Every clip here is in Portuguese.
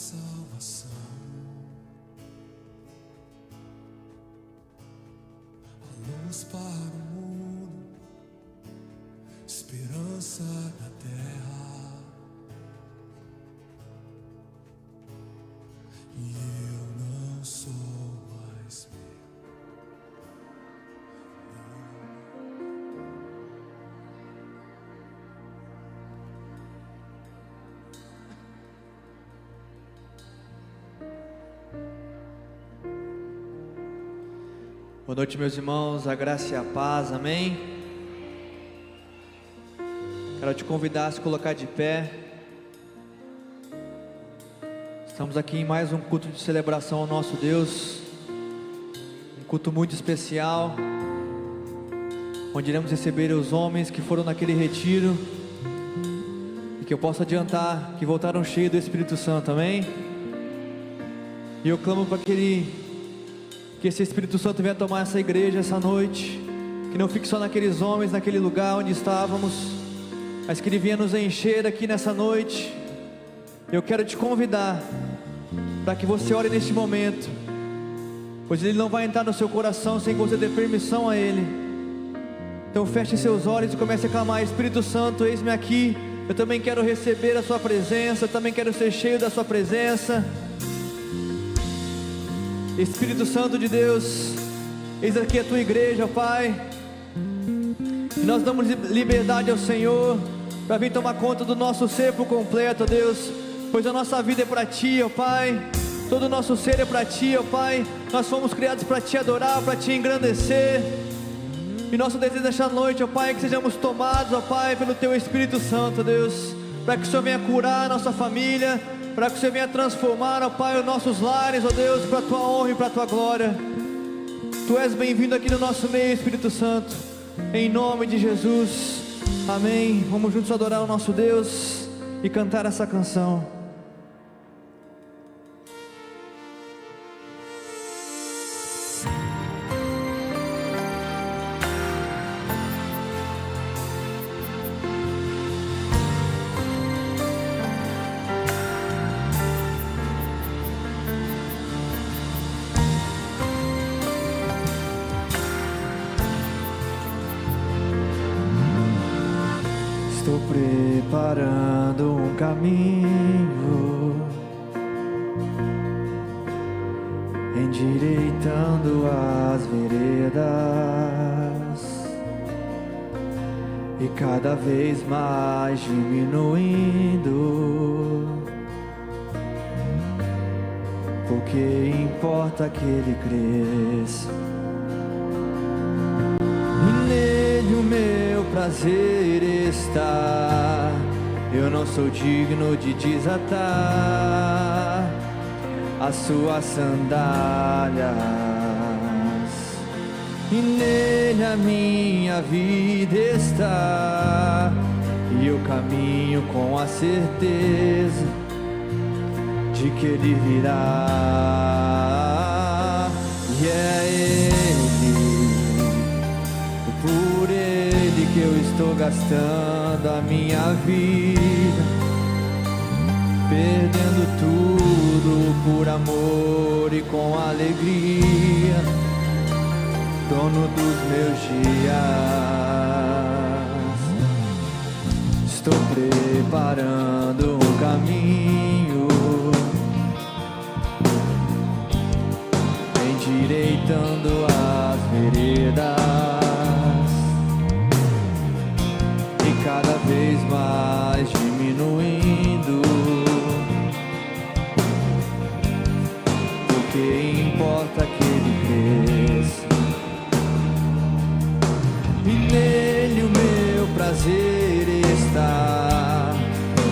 salvação, a luz para o mundo, esperança na terra. E eu não sou mais meu. Boa noite, meus irmãos, a graça e a paz, amém? Quero te convidar a se colocar de pé. Estamos aqui em mais um culto de celebração ao nosso Deus, um culto muito especial, onde iremos receber os homens que foram naquele retiro, e que eu posso adiantar que voltaram cheios do Espírito Santo, amém? E eu clamo para que esse Espírito Santo venha tomar essa igreja essa noite, que não fique só naqueles homens, naquele lugar onde estávamos, mas que Ele venha nos encher aqui nessa noite. Eu quero te convidar para que você ore neste momento, pois Ele não vai entrar no seu coração sem que você dê permissão a Ele. Então feche seus olhos e comece a clamar: Espírito Santo, eis-me aqui, eu também quero receber a sua presença, eu também quero ser cheio da sua presença. Espírito Santo de Deus, eis aqui a tua igreja, Pai, e nós damos liberdade ao Senhor para vir tomar conta do nosso ser por completo, Deus, pois a nossa vida é para Ti, ó Pai, todo o nosso ser é para Ti, ó Pai. Nós fomos criados para Te adorar, para Te engrandecer, e nosso desejo nesta noite, ó Pai, é que sejamos tomados, ó Pai, pelo Teu Espírito Santo, Deus, para que o Senhor venha curar a nossa família, para que o Senhor venha transformar, ó Pai, os nossos lares, ó Deus, para a Tua honra e para a Tua glória. Tu és bem-vindo aqui no nosso meio, Espírito Santo, em nome de Jesus, amém. Vamos juntos adorar o nosso Deus e cantar essa canção. Estou preparando um caminho, endireitando as veredas, e cada vez mais diminuindo, porque importa que Ele cresça. E nele o meu prazer está. Eu não sou digno de desatar as suas sandálias, e nele a minha vida está, e eu caminho com a certeza de que Ele virá. E é Ele, por Ele que eu estou gastando a minha vida, perdendo tudo por amor e com alegria, dono dos meus dias. Estou preparando um caminho, endireitando as veredas, e cada vez mais diminuindo, porque importa que Ele cresça. E nele o meu prazer está.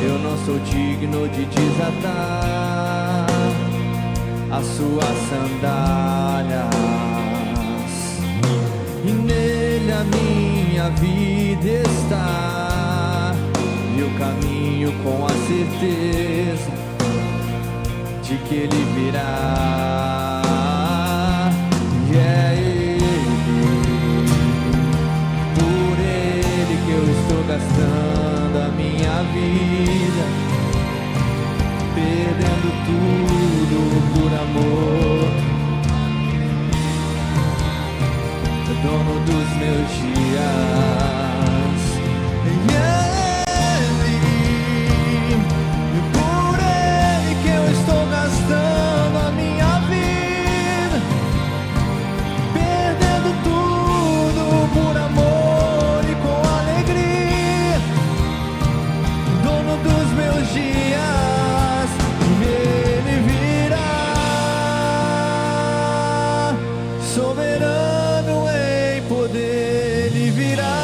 Eu não sou digno de desatar as suas sandálias, e nele a minha vida está, e eu caminho com a certeza de que Ele virá. E é Ele, por Ele que eu estou gastando a minha vida, perdendo tudo dias. E por Ele que eu estou gastando a minha vida, perdendo tudo por amor e com alegria. Dono dos meus dias, Ele virá. Soberano em poder, Ele virá.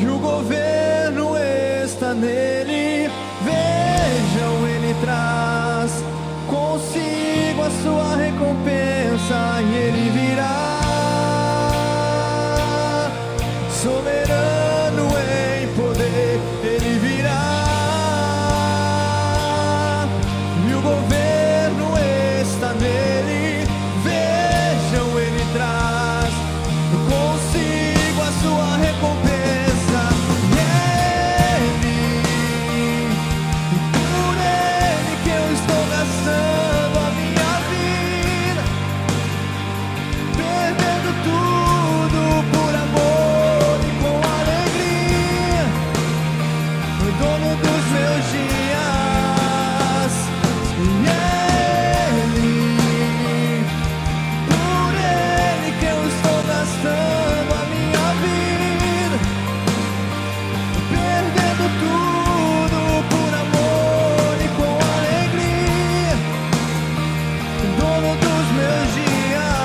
E o governo está nele. Vejam, Ele traz consigo a sua recompensa, e Ele virá. Soberano em poder, Ele virá. E o governo está nele. Vejam, Ele traz consigo a sua recompensa. Por Ele que eu estou gastando a minha vida, perdendo tudo por amor e com alegria. O dono dos meus dias, por Ele que eu estou gastando a minha vida, perdendo tudo por amor e com alegria. Dono dos meus dias,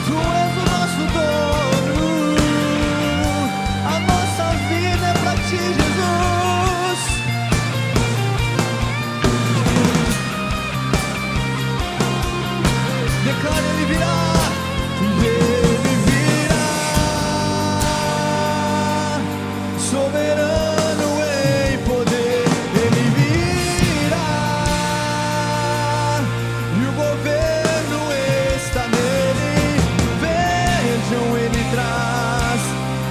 Tu és o nosso dono, a nossa vida é pra Ti, Jesus. Declara, Ele virá, Ele virá. Soberano em poder, Ele virá. E o governo está nele. Vejam, Ele traz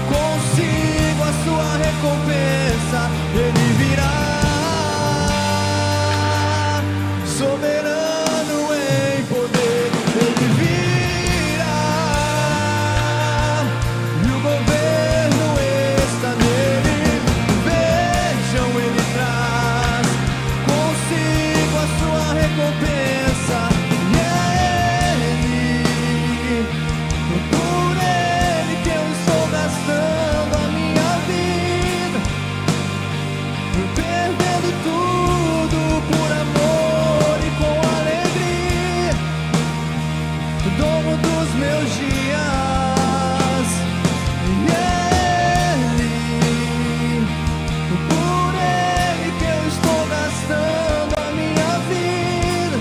consigo a sua recompensa, Ele virá. Soberano em poder, Ele virá. E o governo está nele. Vejam, Ele traz consigo a sua recompensa. Por Ele que eu estou gastando a minha vida, perdendo tudo por amor e com alegria. Dono dos meus dias, por Ele que eu estou gastando a minha vida,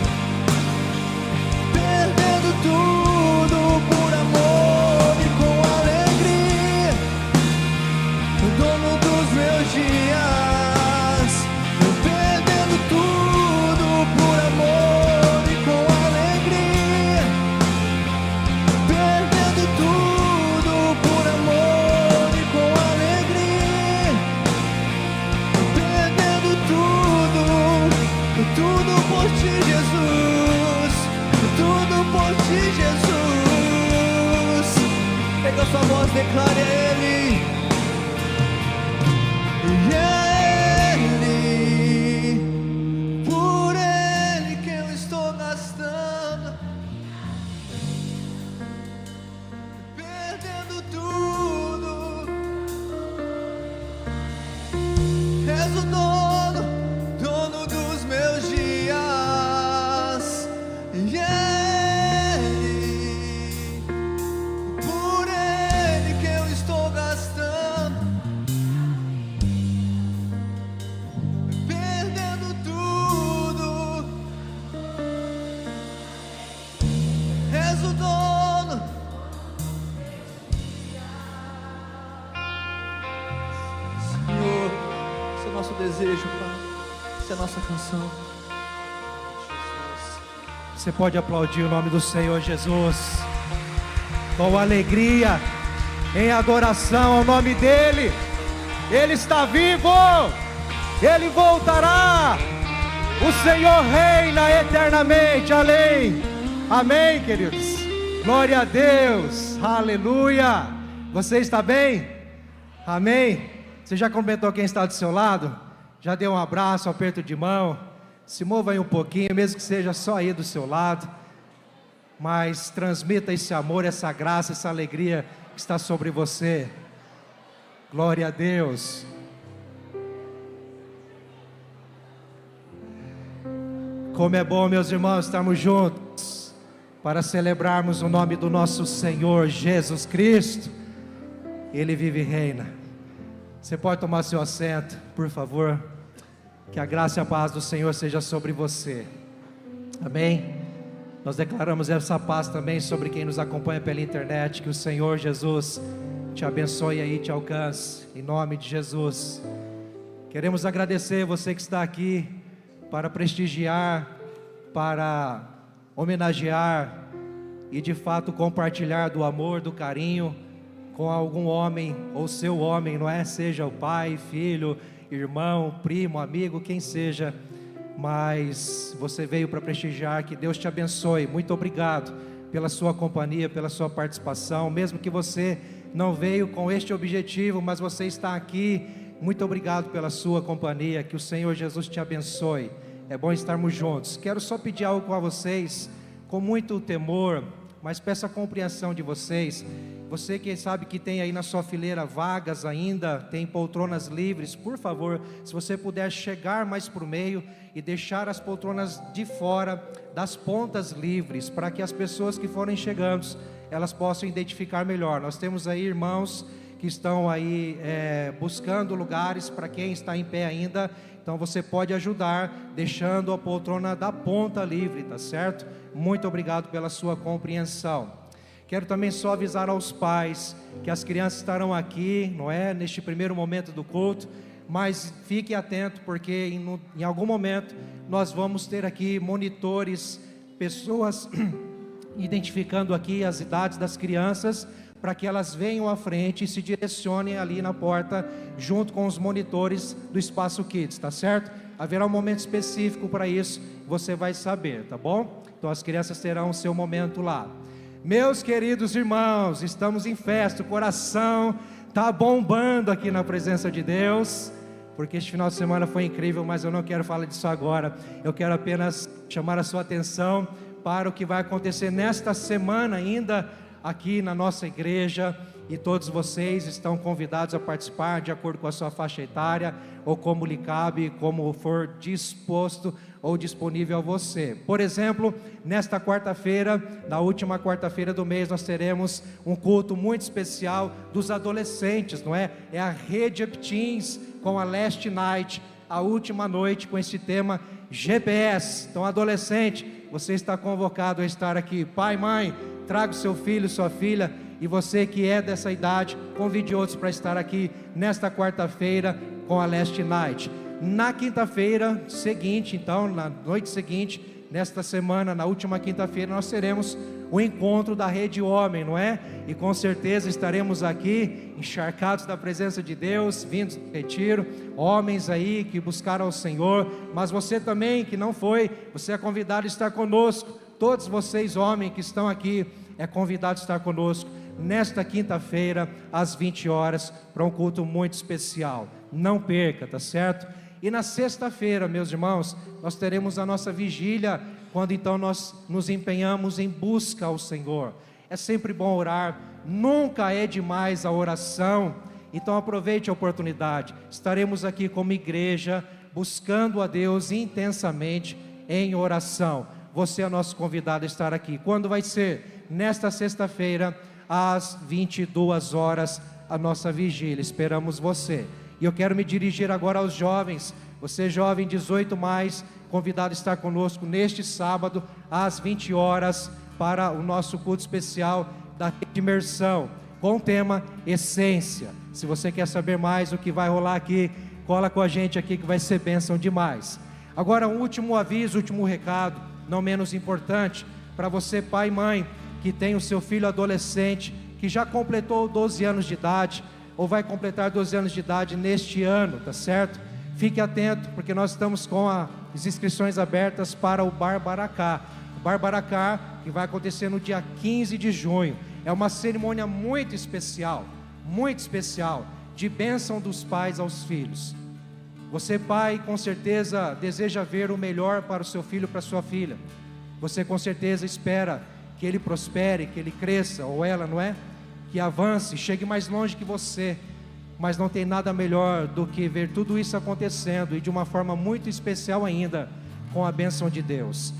perdendo tudo por amor e com alegria. Dono dos meus dias, perdendo tudo por amor e com alegria. Perdendo tudo por amor e com alegria. Perdendo tudo por Ti, Jesus. Tudo por Ti, Jesus. Pega a sua voz, declare a Ele. Por Ele que eu estou gastando, perdendo tudo. És o dono dos meus dias. Por Ele que eu estou gastando, perdendo tudo. És o dono. Senhor, esse é o nosso desejo, Pai. Essa é a nossa canção. Você pode aplaudir o nome do Senhor Jesus com alegria, em adoração ao nome dEle. Ele está vivo, Ele voltará. O Senhor reina eternamente, além. Amém, queridos? Glória a Deus, aleluia. Você está bem? Amém? Você já cumprimentou quem está do seu lado? Já deu um abraço, um aperto de mão? Se mova aí um pouquinho, mesmo que seja só aí do seu lado. Mas transmita esse amor, essa graça, essa alegria que está sobre você. Glória a Deus. Como é bom, meus irmãos, estarmos juntos para celebrarmos o nome do nosso Senhor Jesus Cristo. Ele vive e reina. Você pode tomar seu assento, por favor. Que a graça e a paz do Senhor seja sobre você. Amém? Nós declaramos essa paz também sobre quem nos acompanha pela internet. Que o Senhor Jesus te abençoe aí, te alcance, em nome de Jesus. Queremos agradecer você que está aqui para prestigiar, para homenagear e de fato compartilhar do amor, do carinho com algum homem ou seu homem, não é? Seja o pai, filho, irmão, primo, amigo, quem seja, mas você veio para prestigiar. Que Deus te abençoe. Muito obrigado pela sua companhia, pela sua participação, mesmo que você não veio com este objetivo, mas você está aqui. Muito obrigado pela sua companhia. Que o Senhor Jesus te abençoe. É bom estarmos juntos. Quero só pedir algo a vocês, com muito temor, mas peço a compreensão de vocês. Você que sabe que tem aí na sua fileira vagas ainda, tem poltronas livres, por favor, se você puder chegar mais para o meio e deixar as poltronas de fora das pontas livres, para que as pessoas que forem chegando, elas possam identificar melhor. Nós temos aí irmãos que estão aí buscando lugares para quem está em pé ainda. Então você pode ajudar deixando a poltrona da ponta livre, tá certo? Muito obrigado pela sua compreensão. Quero também só avisar aos pais que as crianças estarão aqui, não é? Neste primeiro momento do culto, mas fique atento, porque em algum momento nós vamos ter aqui monitores, pessoas identificando aqui as idades das crianças, para que elas venham à frente e se direcionem ali na porta, junto com os monitores do Espaço Kids, tá certo? Haverá um momento específico para isso, você vai saber, tá bom? Então as crianças terão o seu momento lá. Meus queridos irmãos, estamos em festa, o coração está bombando aqui na presença de Deus, porque este final de semana foi incrível, mas eu não quero falar disso agora. Eu quero apenas chamar a sua atenção para o que vai acontecer nesta semana ainda, aqui na nossa igreja, e todos vocês estão convidados a participar de acordo com a sua faixa etária, ou como lhe cabe, como for disposto ou disponível a você. Por exemplo, nesta quarta-feira, na última quarta-feira do mês, nós teremos um culto muito especial dos adolescentes, não é? É a Rede Up Teens com a Last Night, a última noite, com esse tema GPS. Então, adolescente, você está convocado a estar aqui. Pai, mãe, traga o seu filho, sua filha, e você que é dessa idade, convide outros para estar aqui nesta quarta-feira com a Last Night. Na quinta-feira seguinte, então, na noite seguinte, nesta semana, na última quinta-feira, nós teremos o encontro da Rede Homem, não é? E com certeza estaremos aqui, encharcados da presença de Deus, vindos do retiro, homens aí que buscaram o Senhor, mas você também que não foi, você é convidado a estar conosco. Todos vocês, homens que estão aqui, é convidado a estar conosco nesta quinta-feira, às 20 horas, para um culto muito especial. Não perca, tá certo? E na sexta-feira, meus irmãos, nós teremos a nossa vigília, quando então nós nos empenhamos em busca ao Senhor. É sempre bom orar, nunca é demais a oração, então aproveite a oportunidade. Estaremos aqui como igreja, buscando a Deus intensamente em oração. Você é nosso convidado a estar aqui. Quando vai ser? Nesta sexta-feira, às 22 horas, a nossa vigília. Esperamos você. E eu quero me dirigir agora aos jovens. Você jovem 18 mais, convidado a estar conosco neste sábado, às 20 horas, para o nosso culto especial da imersão, com o tema Essência. Se você quer saber mais o que vai rolar aqui, cola com a gente aqui que vai ser bênção demais. Agora um último aviso, último recado, não menos importante, para você pai e mãe, que tem o seu filho adolescente, que já completou 12 anos de idade, ou vai completar 12 anos de idade neste ano, tá certo? Fique atento, porque nós estamos com as inscrições abertas para o Barbaracá. O Barbaracá, que vai acontecer no dia 15 de junho. É uma cerimônia muito especial, de bênção dos pais aos filhos. Você, pai, com certeza deseja ver o melhor para o seu filho, para a sua filha. Você com certeza espera que ele prospere, que ele cresça, ou ela, não é? Que avance, chegue mais longe que você. Mas não tem nada melhor do que ver tudo isso acontecendo, e de uma forma muito especial ainda, com a bênção de Deus.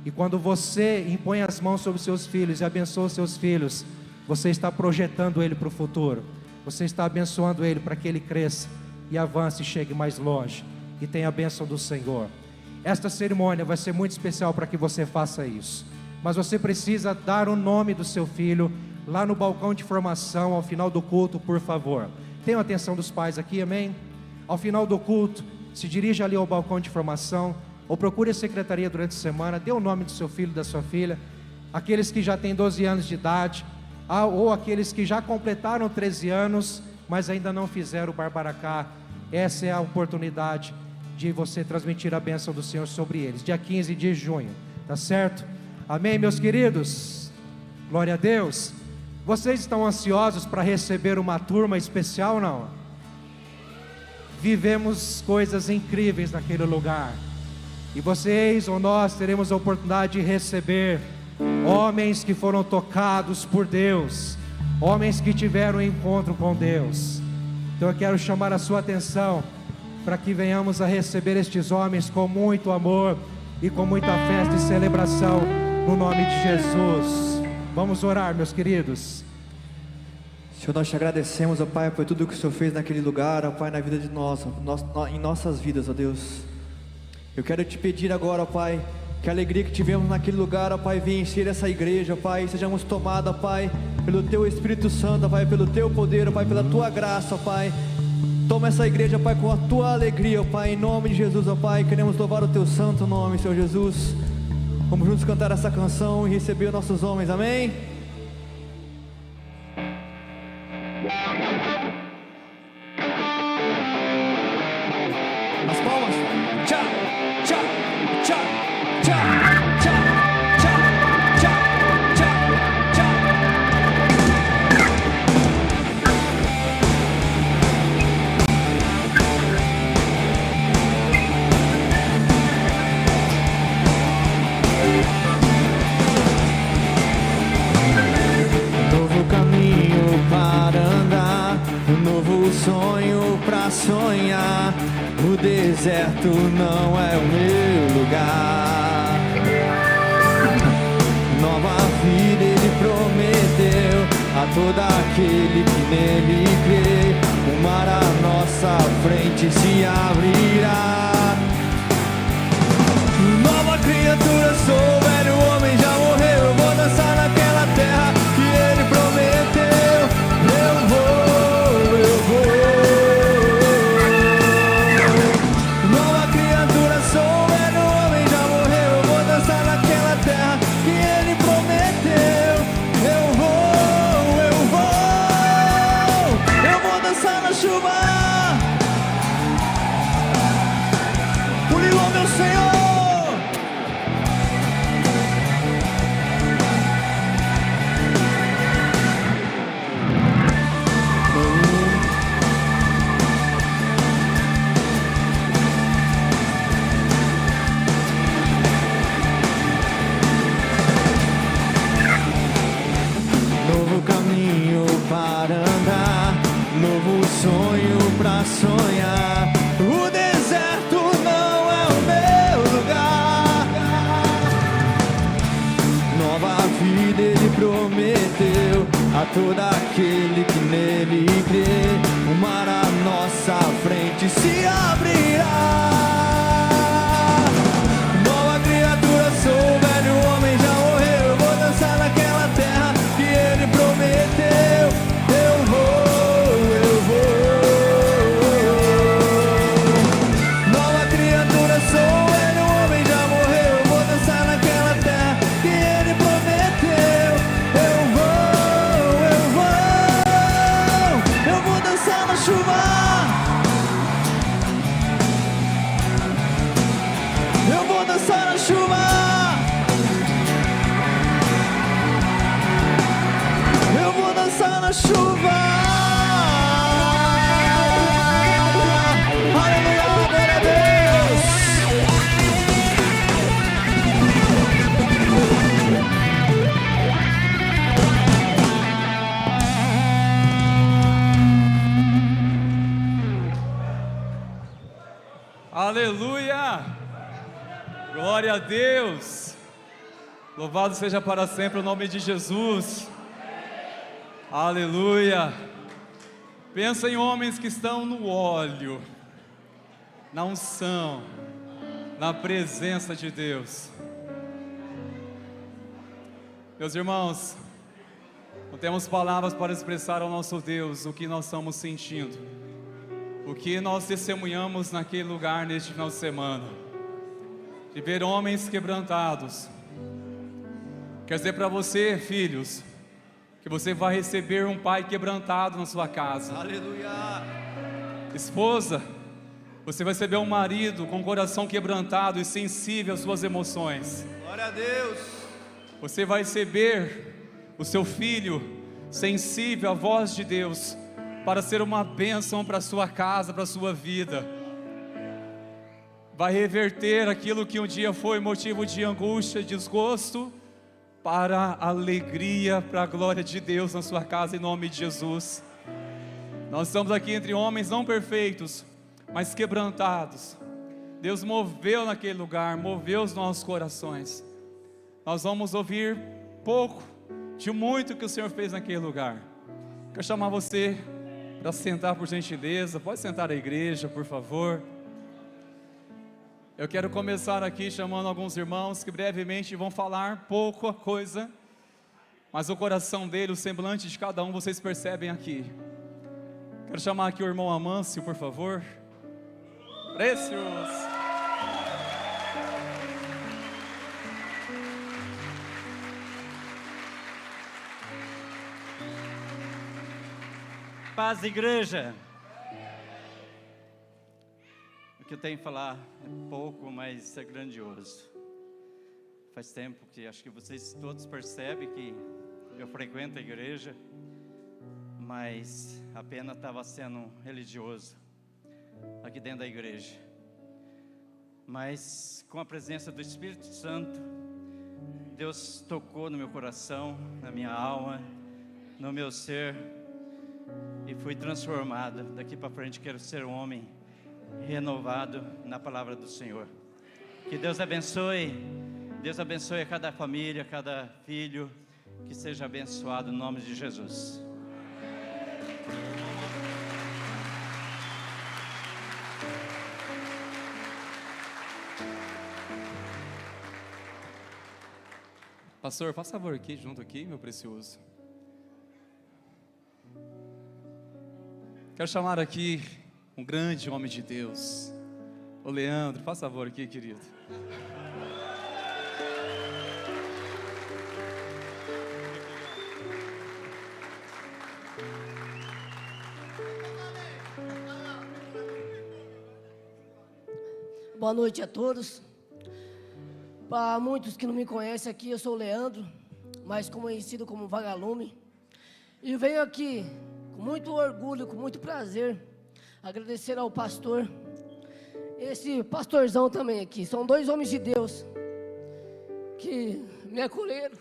E quando você impõe as mãos sobre seus filhos e abençoa os seus filhos, você está projetando ele para o futuro. Você está abençoando ele para que ele cresça e avance e chegue mais longe, e tenha a bênção do Senhor. Esta cerimônia vai ser muito especial para que você faça isso. Mas você precisa dar o nome do seu filho lá no balcão de formação ao final do culto, por favor. Tenham atenção dos pais aqui, amém? Ao final do culto, se dirija ali ao balcão de formação, ou procure a secretaria durante a semana, dê o nome do seu filho, da sua filha. Aqueles que já têm 12 anos de idade, ou aqueles que já completaram 13 anos, mas ainda não fizeram o Barbaracá. Essa é a oportunidade de você transmitir a bênção do Senhor sobre eles, dia 15 de junho, tá certo? Amém, meus queridos? Glória a Deus. Vocês estão ansiosos para receber uma turma especial, não? Vivemos coisas incríveis naquele lugar, e vocês ou nós teremos a oportunidade de receber homens que foram tocados por Deus, homens que tiveram um encontro com Deus. Então eu quero chamar a sua atenção para que venhamos a receber estes homens com muito amor e com muita festa e celebração, no nome de Jesus. Vamos orar, meus queridos. Senhor, nós te agradecemos, ó Pai, por tudo que o Senhor fez naquele lugar, ó Pai, na vida de nós, em nossas vidas, ó Deus. Eu quero te pedir agora, ó Pai, que a alegria que tivemos naquele lugar, ó Pai, venha encher essa igreja, ó Pai, sejamos tomados, ó Pai, pelo Teu Espírito Santo, ó Pai, pelo Teu poder, ó Pai, pela Tua graça, ó Pai. Toma essa igreja, Pai, com a Tua alegria, ó Pai, em nome de Jesus, ó Pai. Queremos louvar o Teu santo nome, Senhor Jesus. Vamos juntos cantar essa canção e receber os nossos homens, amém? As palmas. Tchau, tchau, tchau, tchau, tchau, tchau, tchau, tchau, tchau. Novo caminho para andar, um novo sonho para sonhar. O deserto não é o meu lugar. Nova vida Ele prometeu a todo aquele que nele crê. O mar à nossa frente se abrirá. Nova criatura sou, velho homem já morreu. Eu vou dançar naquela terra que Ele prometeu. Eu vou, eu vou. Nova criatura sou, velho homem já morreu. Eu vou dançar naquela terra que Ele prometeu. Eu vou, eu vou. Eu vou dançar na chuva. Pulou meu Senhor. Novo caminho para andar, novo sonho para sonhar. O deserto não é o meu lugar. Nova vida Ele prometeu a todo aquele que nele crê. O mar à nossa frente se abrirá. Nova criatura sou, velho homem já morreu. Eu vou dançar naquela terra que Ele prometeu. Eu vou, eu vou. Nova criatura sou, velho homem já morreu. Eu vou dançar naquela terra que Ele prometeu. Eu vou, eu vou. Eu vou dançar na chuva. Aleluia! Glória a Deus! Louvado seja para sempre o nome de Jesus. Aleluia! Pensa em homens que estão no óleo, na unção, na presença de Deus. Meus irmãos, não temos palavras para expressar ao nosso Deus o que nós estamos sentindo, o que nós testemunhamos naquele lugar neste final de semana, de ver homens quebrantados. Quer dizer para você, filhos, que você vai receber um pai quebrantado na sua casa. Aleluia. Esposa, você vai receber um marido com o coração quebrantado e sensível às suas emoções. Glória a Deus. Você vai receber o seu filho sensível à voz de Deus, para ser uma bênção para a sua casa, para a sua vida. Vai reverter aquilo que um dia foi motivo de angústia e desgosto, para a alegria, para a glória de Deus na sua casa, em nome de Jesus. Nós estamos aqui entre homens não perfeitos, mas quebrantados. Deus moveu naquele lugar, moveu os nossos corações. Nós vamos ouvir pouco de muito que o Senhor fez naquele lugar. Quero chamar você para sentar, por gentileza. Pode sentar a igreja, por favor. Eu quero começar aqui chamando alguns irmãos que brevemente vão falar pouca coisa, mas o coração dele, o semblante de cada um, vocês percebem aqui. Quero chamar aqui o irmão Amâncio, por favor. Precioso. Paz, igreja. O que eu tenho que falar é pouco, mas é grandioso. Faz tempo que acho que vocês todos percebem que eu frequento a igreja, mas apenas estava sendo religioso aqui dentro da igreja. Mas com a presença do Espírito Santo, Deus tocou no meu coração, na minha alma, no meu ser, e fui transformado. Daqui para frente quero ser um homem renovado na palavra do Senhor. Que Deus abençoe a cada família, cada filho, que seja abençoado no nome de Jesus. Pastor, faça favor aqui, junto aqui, meu precioso. Quero chamar aqui um grande homem de Deus, o Leandro. Faça favor aqui, querido. Boa noite a todos. Para muitos que não me conhecem aqui, eu sou o Leandro, mais conhecido como Vagalume. E venho aqui com muito orgulho, com muito prazer, agradecer ao pastor, esse pastorzão também aqui. São dois homens de Deus que me acolheram,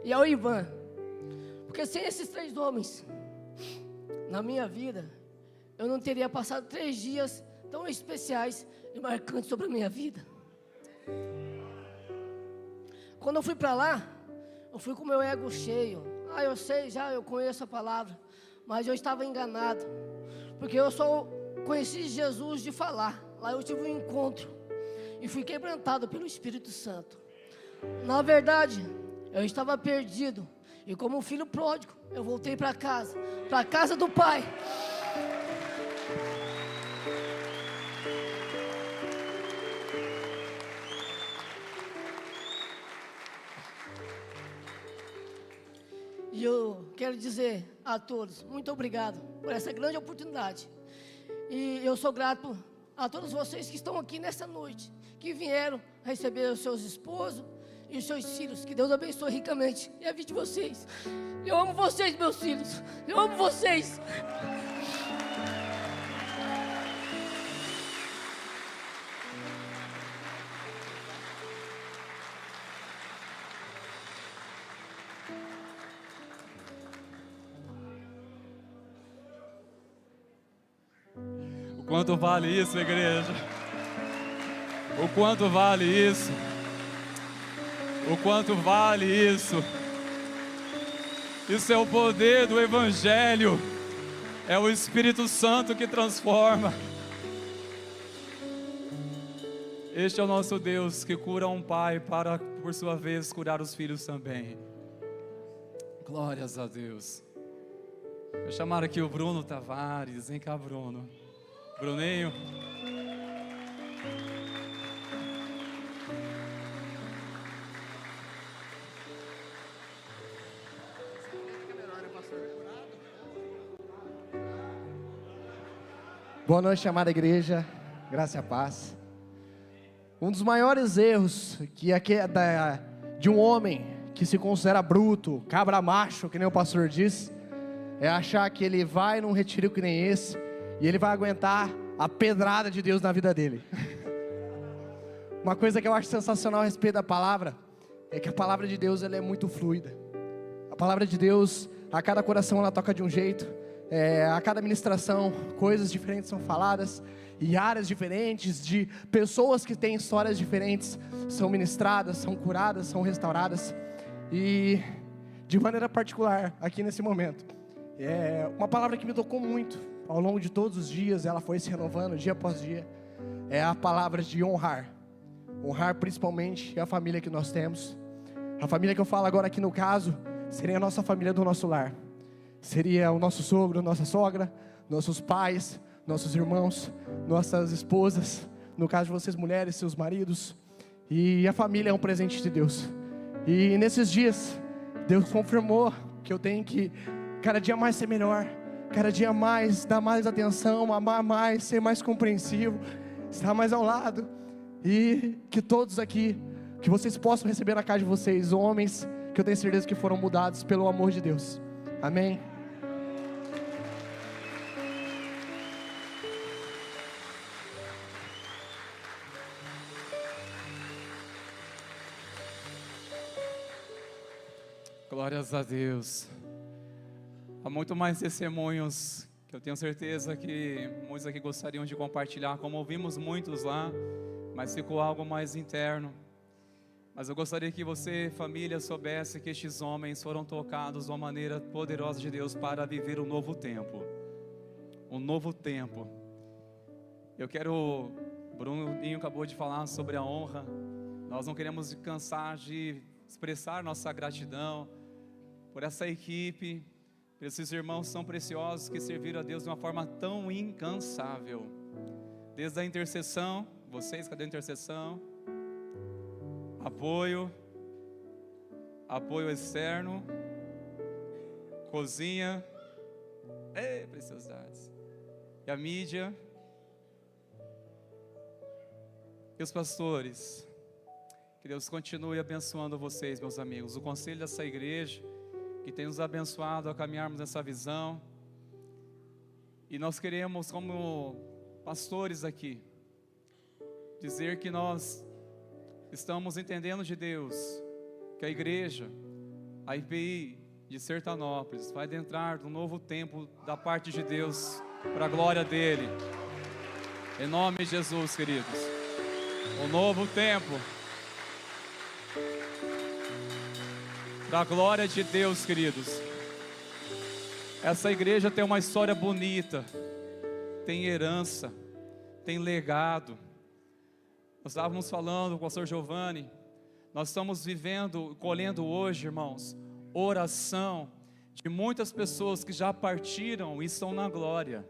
e ao Ivan, porque sem esses três homens na minha vida, eu não teria passado 3 dias tão especiais e marcantes sobre a minha vida. Quando eu fui para lá, eu fui com o meu ego cheio. Eu sei já, eu conheço a palavra, mas eu estava enganado, porque eu só conheci Jesus de falar. Lá eu tive um encontro e fui quebrantado pelo Espírito Santo. Na verdade, eu estava perdido, e como um filho pródigo, eu voltei para a casa do Pai. E eu quero dizer a todos, muito obrigado por essa grande oportunidade. E eu sou grato a todos vocês que estão aqui nessa noite, que vieram receber os seus esposos e os seus filhos. Que Deus abençoe ricamente e a vida de vocês. Eu amo vocês, meus filhos. Eu amo vocês. quanto vale isso, igreja? O quanto vale isso? O quanto vale isso? Isso é o poder do Evangelho. É o Espírito Santo que transforma. Este é o nosso Deus que cura um pai para, por sua vez, curar os filhos também. Glórias a Deus. Vou chamar aqui o Bruno Tavares. Vem cá, Bruno. Bruninho. Boa noite, amada igreja, graça e a paz. Um dos maiores erros de um homem que se considera bruto, cabra macho, que nem o pastor disse, é achar que ele vai num retiro que nem esse e ele vai aguentar a pedrada de Deus na vida dele. Uma coisa que eu acho sensacional a respeito da palavra é que a palavra de Deus ela é muito fluida. A palavra de Deus, a cada coração ela toca de um jeito. A cada ministração, coisas diferentes são faladas, e áreas diferentes, de pessoas que têm histórias diferentes, são ministradas, são curadas, são restauradas. E de maneira particular, aqui nesse momento, uma palavra que me tocou muito, ao longo de todos os dias, ela foi se renovando dia após dia, é a palavra de honrar. Honrar principalmente a família que nós temos. A família que eu falo agora aqui no caso, seria a nossa família do nosso lar. Seria o nosso sogro, nossa sogra, nossos pais, nossos irmãos, nossas esposas, no caso de vocês mulheres, seus maridos. E a família é um presente de Deus. E nesses dias, Deus confirmou que eu tenho que cada dia mais ser melhor, cada dia mais dar mais atenção, amar mais, ser mais compreensivo, estar mais ao lado. E que todos aqui, que vocês possam receber na casa de vocês homens que eu tenho certeza que foram mudados pelo amor de Deus. Amém. Glórias a Deus. Há muito mais testemunhos que eu tenho certeza que muitos aqui gostariam de compartilhar, como ouvimos muitos lá, mas ficou algo mais interno. Mas eu gostaria que você, família, soubesse que estes homens foram tocados de uma maneira poderosa de Deus para viver um novo tempo. Um novo tempo. Eu quero, Bruninho acabou de falar sobre a honra. Nós não queremos cansar de expressar nossa gratidão por essa equipe, por esses irmãos tão preciosos que serviram a Deus de uma forma tão incansável. Desde a intercessão, vocês, cadê a intercessão? Apoio externo, cozinha, preciosidades, e a mídia, e os pastores. Que Deus continue abençoando vocês, meus amigos, o conselho dessa igreja, que tem nos abençoado a caminharmos nessa visão. E nós queremos, como pastores aqui, dizer que nós estamos entendendo de Deus, que a igreja, a IPI de Sertanópolis, vai adentrar num novo tempo da parte de Deus, para a glória dEle. Em nome de Jesus, queridos. Um novo tempo, para a glória de Deus, queridos. Essa igreja tem uma história bonita, tem herança, tem legado. Nós estávamos falando com o pastor Giovanni, nós estamos vivendo, colhendo hoje, irmãos, oração de muitas pessoas que já partiram e estão na glória.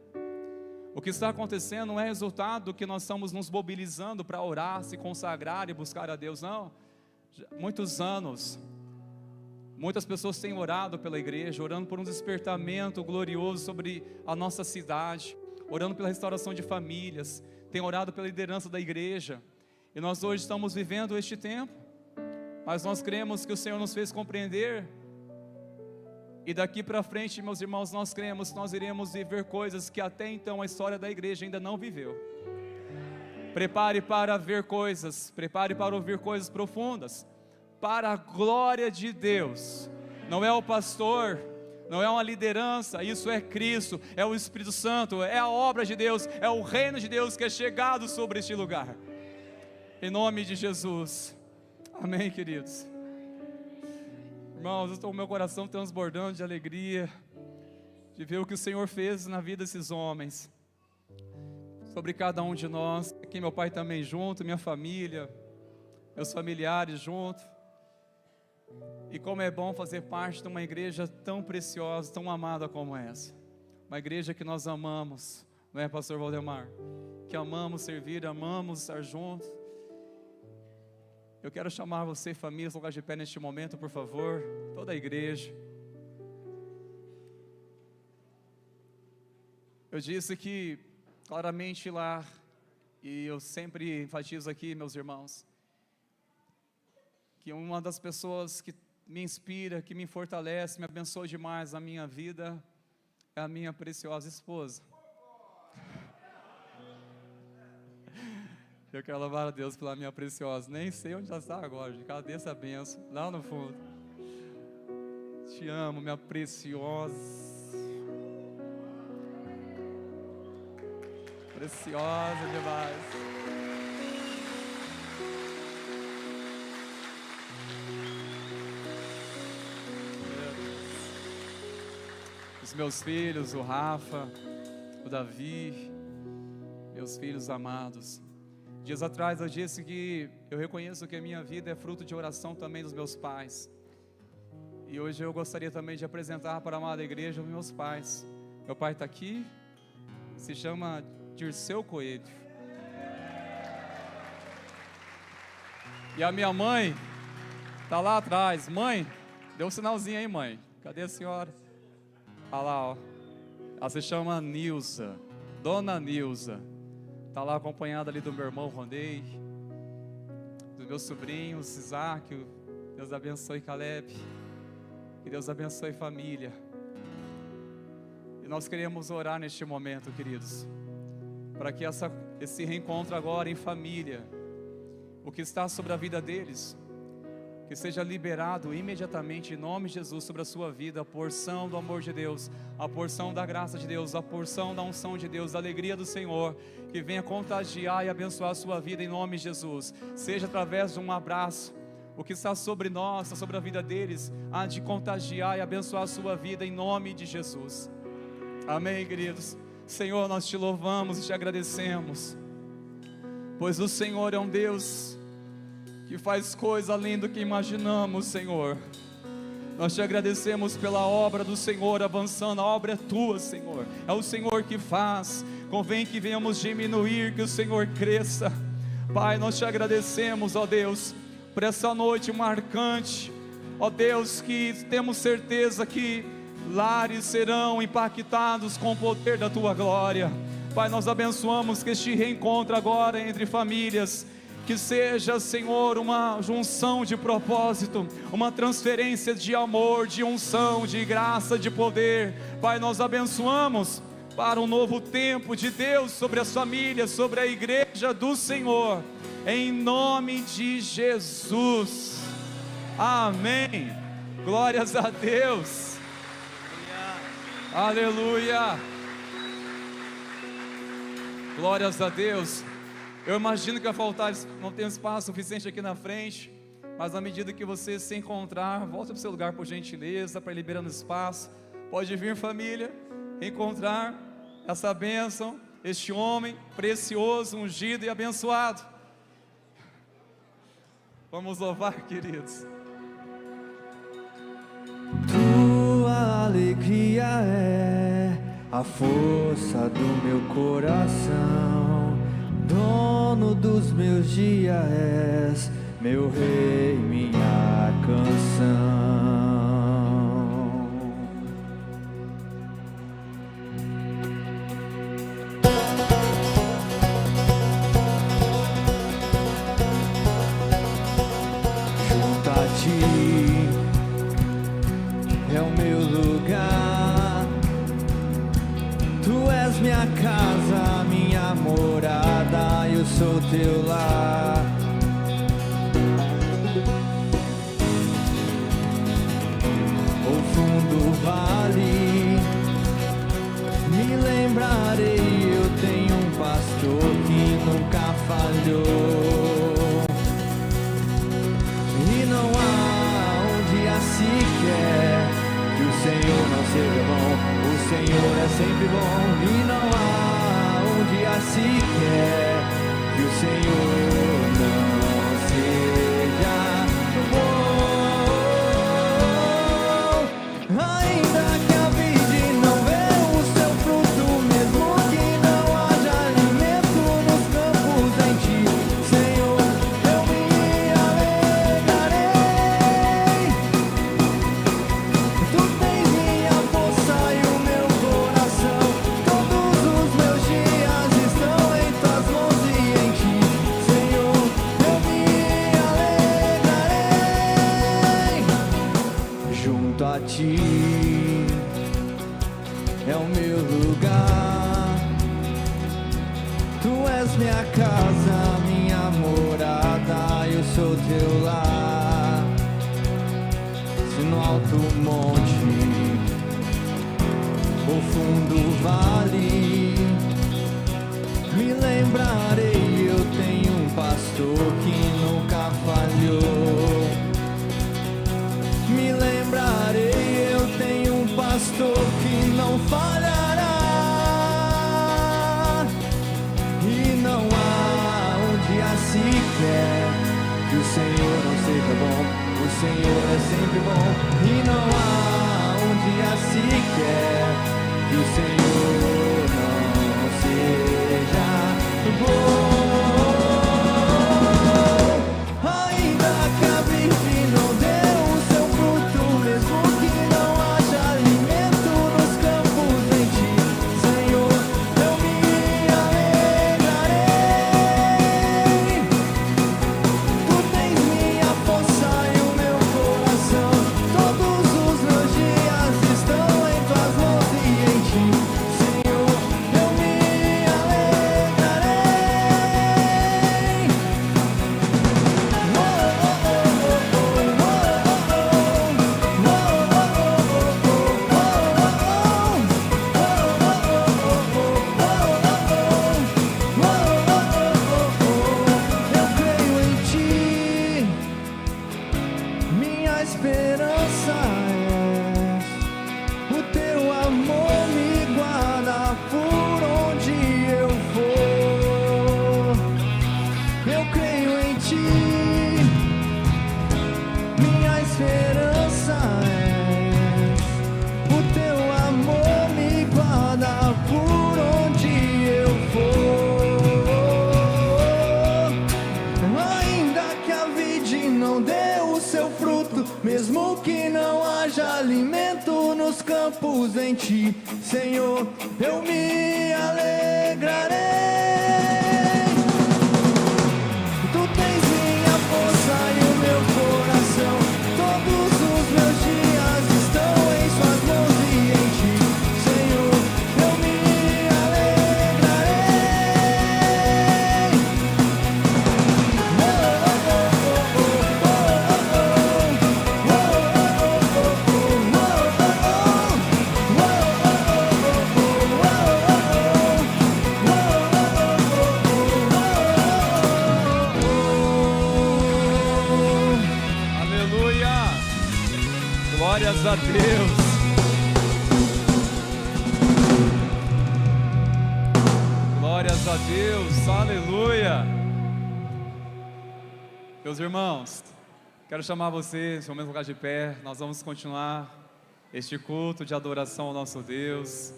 O que está acontecendo não é resultado do que nós estamos nos mobilizando para orar, se consagrar e buscar a Deus, não. Muitos anos, muitas pessoas têm orado pela igreja, orando por um despertamento glorioso sobre a nossa cidade, orando pela restauração de famílias, têm orado pela liderança da igreja. E nós hoje estamos vivendo este tempo, mas nós cremos que o Senhor nos fez compreender, e daqui para frente, meus irmãos, nós cremos que nós iremos viver coisas que até então a história da igreja ainda não viveu. Prepare para ver coisas, prepare para ouvir coisas profundas, para a glória de Deus. Não é o pastor, não é uma liderança, isso é Cristo, é o Espírito Santo, é a obra de Deus, é o reino de Deus que é chegado sobre este lugar. Em nome de Jesus. Amém, queridos. Irmãos, eu estou com o meu coração transbordando de alegria de ver o que o Senhor fez na vida desses homens, sobre cada um de nós. Aqui meu pai também junto, minha família, meus familiares junto. E como é bom fazer parte de uma igreja tão preciosa, tão amada como essa. Uma igreja que nós amamos, não é, pastor Valdemar? Que amamos servir, amamos estar juntos. Eu quero chamar você, família, a lugar de pé neste momento, por favor, toda a igreja. Eu disse que claramente lá, e eu sempre enfatizo aqui, meus irmãos, que uma das pessoas que me inspira, que me fortalece, me abençoa demais na minha vida, é a minha preciosa esposa. Eu quero louvar a Deus pela minha preciosa. Nem sei onde ela está agora, cadê essa bênção? Lá no fundo. Te amo, minha preciosa. Preciosa demais. Os meus filhos, o Rafa, o Davi, meus filhos amados. Dias atrás eu disse que eu reconheço que a minha vida é fruto de oração também dos meus pais. E hoje eu gostaria também de apresentar para a amada igreja os meus pais. Meu pai está aqui, se chama Dirceu Coelho. E a minha mãe está lá atrás. Mãe, dê um sinalzinho aí, mãe. Cadê a senhora? Olha lá, ó. Ela se chama Nilza, Dona Nilza. Está lá acompanhada ali do meu irmão Rondei, dos meus sobrinhos, Isaac. Deus abençoe Caleb, que Deus abençoe família. E nós queremos orar neste momento, queridos, para que esse reencontro agora em família, o que está sobre a vida deles, que seja liberado imediatamente em nome de Jesus sobre a sua vida, a porção do amor de Deus, a porção da graça de Deus, a porção da unção de Deus, a alegria do Senhor, que venha contagiar e abençoar a sua vida em nome de Jesus, seja através de um abraço, o que está sobre nós, está sobre a vida deles, há de contagiar e abençoar a sua vida em nome de Jesus. Amém, queridos. Senhor, nós te louvamos e te agradecemos, pois o Senhor é um Deus que faz coisa além do que imaginamos, Senhor. Nós te agradecemos pela obra do Senhor avançando. A obra é tua, Senhor, é o Senhor que faz. Convém que venhamos diminuir, que o Senhor cresça. Pai, nós te agradecemos, ó Deus, por essa noite marcante, ó Deus, que temos certeza que lares serão impactados com o poder da tua glória. Pai, nós abençoamos que este reencontro agora entre famílias, que seja, Senhor, uma junção de propósito, uma transferência de amor, de unção, de graça, de poder. Pai, nós abençoamos para um novo tempo de Deus sobre as famílias, sobre a igreja do Senhor, em nome de Jesus. Amém. Glórias a Deus. Aleluia. Glórias a Deus. Eu imagino que vai faltar, não tem espaço suficiente aqui na frente, mas à medida que você se encontrar, volte para o seu lugar por gentileza, para ir liberando espaço. Pode vir, família, encontrar essa bênção, este homem precioso, ungido e abençoado. Vamos louvar, queridos. Tua alegria é a força do meu coração. Dono dos meus dias és meu rei, minha canção. Junto a ti é o meu lugar. Tu és minha casa, minha morada, eu sou teu lar. O fundo vale. Me lembrarei, eu tenho um pastor que nunca falhou. E não há um dia sequer que o Senhor não seja bom. O Senhor é sempre bom. E não há um dia sequer que o Senhor não seja bom. Ainda que a vide não vê o seu fruto, mesmo que não haja alimento nos campos em ti, Senhor, eu me alegrarei. Tu tens minha força e o meu coração, todos os meus dias estão em tuas mãos e em ti, Senhor, eu me alegrarei. Junto a ti é o meu lugar. Tu és minha casa, minha morada, eu sou teu lar. Se no alto monte ou fundo vale, me lembrarei, eu tenho um pastor que nunca falhou. Me lembrarei, eu tenho um pastor que não falhará. E não há um dia sequer que o Senhor não seja bom. O Senhor é sempre bom. E não há um dia sequer que o Senhor não seja bom. Ainda que a vide não dê o seu fruto, mesmo que não haja alimento nos campos em ti, Senhor, eu me alegrarei. Tu tens minha força e o meu coração, todos os meus dias estão em tuas mãos e em ti, Senhor, eu me alegrarei. Eu creio em ti, minha esperança é o teu amor me guarda por onde eu for. Eu creio em ti, minha esperança é o teu amor me guarda por onde eu for. Ainda que a vide não dê o seu fruto, mesmo que não haja alimento nos campos em ti, Senhor, eu me alegrarei. Tu tens minha força e o meu coração, todos os meus dias estão em suas mãos e em ti, Senhor, eu me alegrarei. Aleluia! Glórias a Deus! Glórias a Deus! Aleluia! Meus irmãos, quero chamar vocês, no mesmo lugar de pé, nós vamos continuar este culto de adoração ao nosso Deus.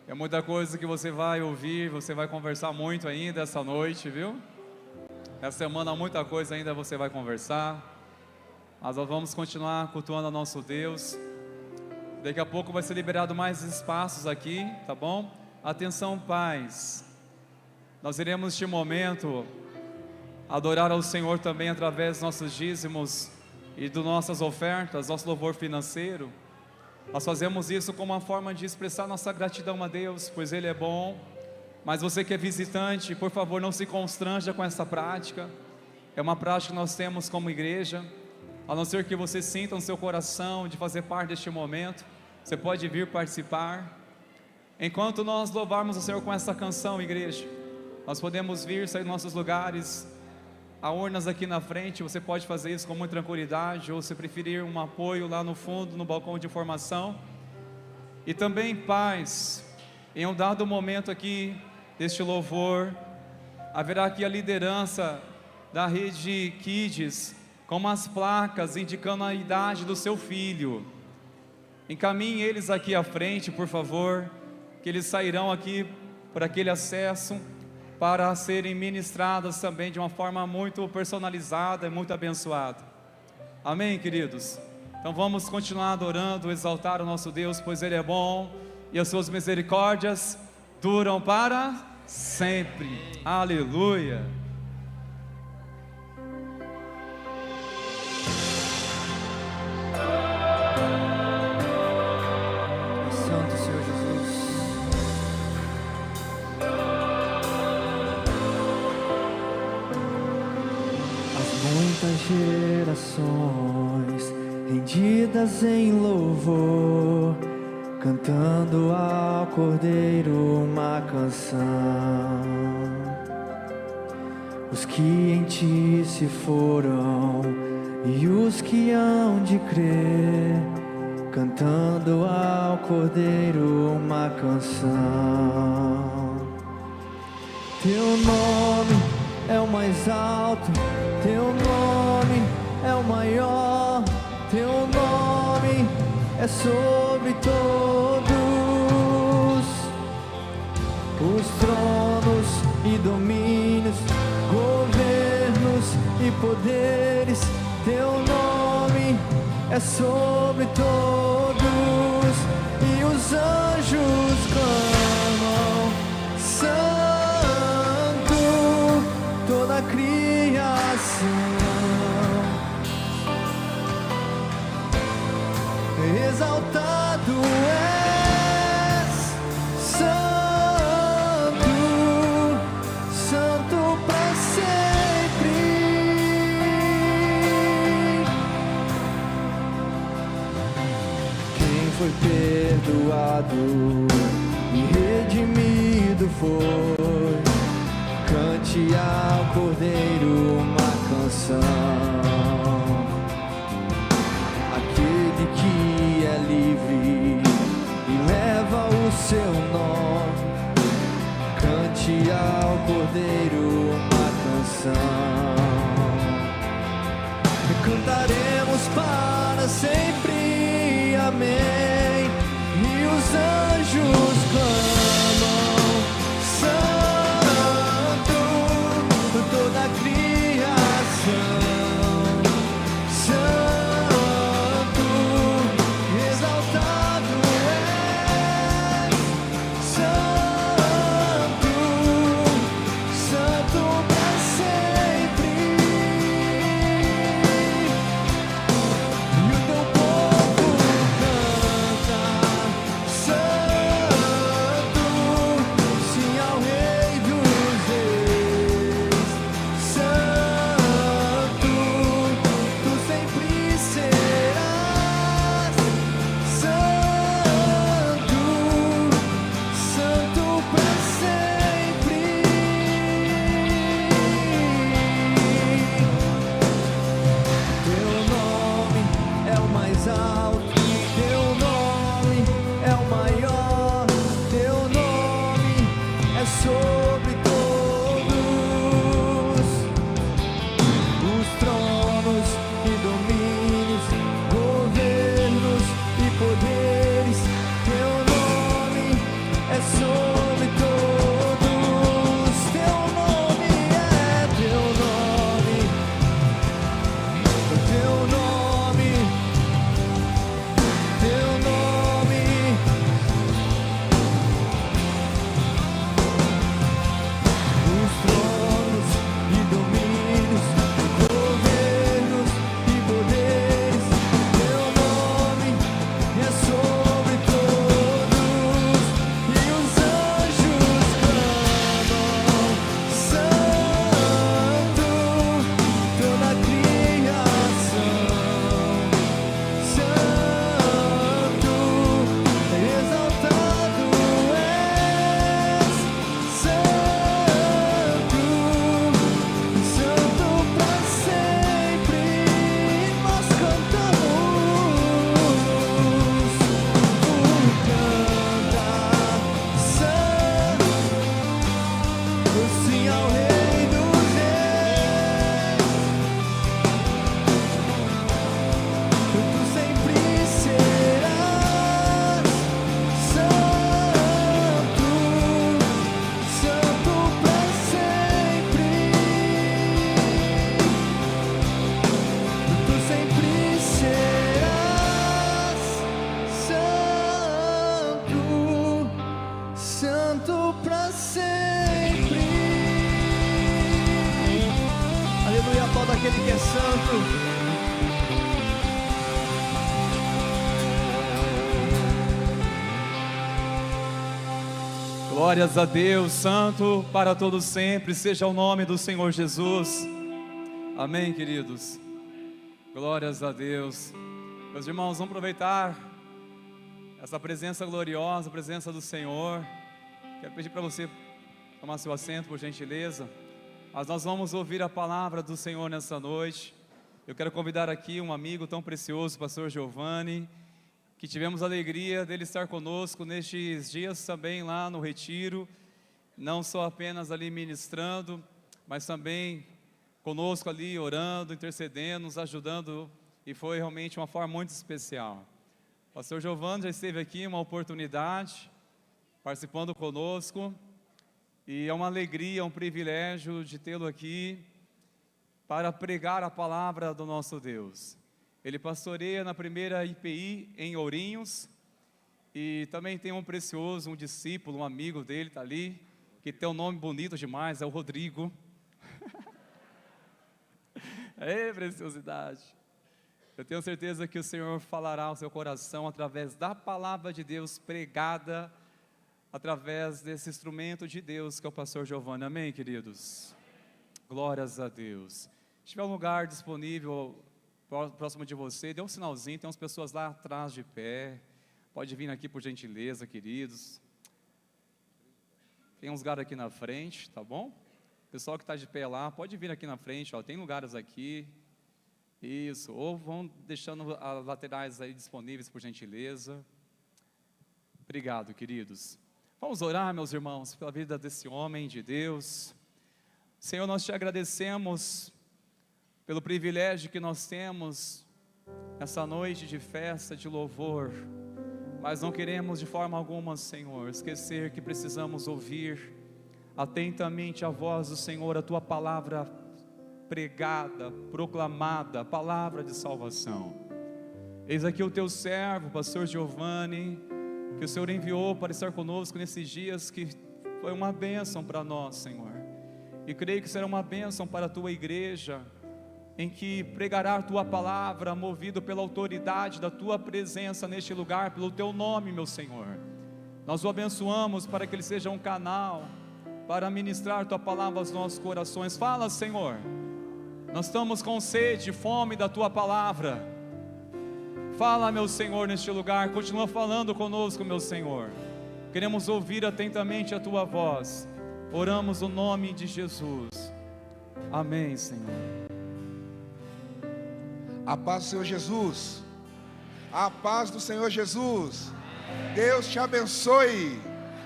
É muita coisa que você vai ouvir, você vai conversar muito ainda essa noite, viu? Essa semana muita coisa ainda você vai conversar, mas nós vamos continuar cultuando ao nosso Deus. Daqui a pouco vai ser liberado mais espaços aqui, tá bom? Atenção, pais, nós iremos neste momento adorar ao Senhor também através dos nossos dízimos e das nossas ofertas, nosso louvor financeiro. Nós fazemos isso como uma forma de expressar nossa gratidão a Deus, pois Ele é bom. Mas você que é visitante, por favor, não se constranja com essa prática. É uma prática que nós temos como igreja. A não ser que você sinta no seu coração de fazer parte deste momento, você pode vir participar. Enquanto nós louvarmos o Senhor com essa canção, igreja, nós podemos vir, sair dos nossos lugares. Há urnas aqui na frente, você pode fazer isso com muita tranquilidade, ou se preferir um apoio lá no fundo, no balcão de informação. E também paz, em um dado momento aqui deste louvor, haverá aqui a liderança da rede Kids, com umas placas indicando a idade do seu filho. Encaminhe eles aqui à frente, por favor, que eles sairão aqui por aquele acesso, para serem ministradas também de uma forma muito personalizada e muito abençoada. Amém, queridos? Então vamos continuar adorando, exaltar o nosso Deus, pois Ele é bom e as suas misericórdias duram para sempre. Aleluia! Santo Senhor Jesus. Muitas gerações rendidas em louvor, cantando ao Cordeiro uma canção. Os que em ti se foram e os que hão de crer, cantando ao Cordeiro uma canção. Teu nome é o mais alto, teu nome é o maior, teu nome é sobre todos os tronos e domínios, governos e poderes. Teu nome é sobre todos, e os anjos clamam: Santo, toda a criação. Exaltado és, Santo, Santo para sempre. Quem foi perdoado e redimido foi, cante ao Cordeiro uma canção. Aquele que é livre e leva o seu nome, cante ao Cordeiro uma canção. E cantaremos para sempre, amém. E os anjos clamam: Santo, toda a criação. Santo santo. Glórias a Deus, santo para todos sempre, seja o nome do Senhor Jesus. Amém, queridos. Glórias a Deus. Meus irmãos, vamos aproveitar essa presença gloriosa, a presença do Senhor. Quero pedir para você tomar seu assento, por gentileza. Mas nós vamos ouvir a palavra do Senhor nessa noite. Eu quero convidar aqui um amigo tão precioso, o pastor Giovanni, que tivemos a alegria dele estar conosco nestes dias também lá no retiro, não só apenas ali ministrando, mas também conosco ali orando, intercedendo, nos ajudando, e foi realmente uma forma muito especial. O pastor Giovanni já esteve aqui, uma oportunidade, participando conosco, e é uma alegria, um privilégio de tê-lo aqui para pregar a palavra do nosso Deus. Ele pastoreia na primeira IPI em Ourinhos, e também tem um precioso, um discípulo, um amigo dele, está ali, que tem um nome bonito demais, é o Rodrigo. É preciosidade. Eu tenho certeza que o Senhor falará ao seu coração através da palavra de Deus pregada, através desse instrumento de Deus que é o pastor Giovanni. Amém, queridos? Glórias a Deus. Se tiver um lugar disponível próximo de você, dê um sinalzinho, tem umas pessoas lá atrás de pé, pode vir aqui por gentileza, queridos. Tem uns lugares aqui na frente, tá bom? Pessoal que está de pé lá, pode vir aqui na frente, ó, tem lugares aqui, isso, ou vão deixando as laterais aí disponíveis por gentileza. Obrigado, queridos. Vamos orar, meus irmãos, pela vida desse homem de Deus. Senhor, nós te agradecemos pelo privilégio que nós temos essa noite de festa, de louvor, mas não queremos de forma alguma, Senhor, esquecer que precisamos ouvir atentamente a voz do Senhor, a Tua palavra pregada, proclamada, palavra de salvação. Eis aqui o Teu servo, pastor Giovanni, que o Senhor enviou para estar conosco nesses dias, que foi uma bênção para nós, Senhor, e creio que será uma bênção para a Tua igreja, em que pregará a Tua palavra, movido pela autoridade da Tua presença neste lugar, pelo Teu nome, meu Senhor. Nós o abençoamos para que ele seja um canal para ministrar Tua palavra aos nossos corações. Fala, Senhor, nós estamos com sede, fome da Tua palavra. Fala, meu Senhor, neste lugar, continua falando conosco, meu Senhor. Queremos ouvir atentamente a Tua voz. Oramos no nome de Jesus. Amém, Senhor. A paz do Senhor Jesus. A paz do Senhor Jesus. Deus te abençoe.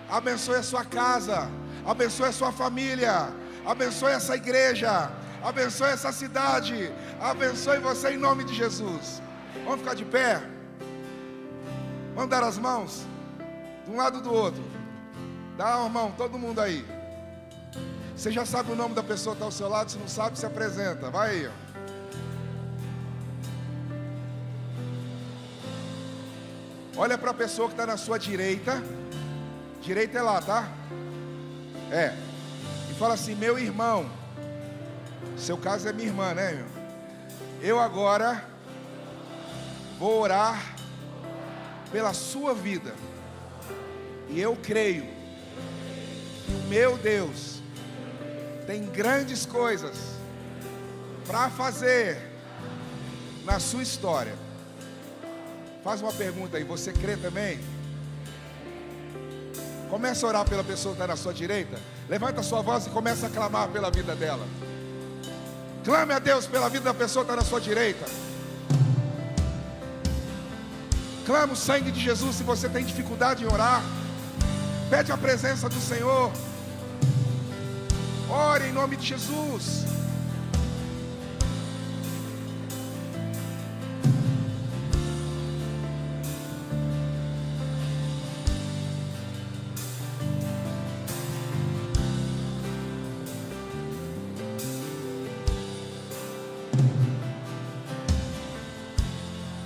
Abençoe a sua casa. Abençoe a sua família. Abençoe essa igreja. Abençoe essa cidade. Abençoe você em nome de Jesus. Vamos ficar de pé. Vamos dar as mãos de um lado do outro. Dá uma mão, todo mundo aí. Você já sabe o nome da pessoa que está ao seu lado. Se não sabe, se apresenta. Vai aí, ó. Olha para a pessoa que está na sua direita. Direita é lá, tá? É. E fala assim: meu irmão. Seu caso é minha irmã, né, meu? Eu agora vou orar pela sua vida. E eu creio que o meu Deus tem grandes coisas para fazer na sua história. Faz uma pergunta aí, você crê também? Começa a orar pela pessoa que está na sua direita. Levanta a sua voz e começa a clamar pela vida dela. Clame a Deus pela vida da pessoa que está na sua direita. Clama o sangue de Jesus se você tem dificuldade em orar. Pede a presença do Senhor. Ore em nome de Jesus.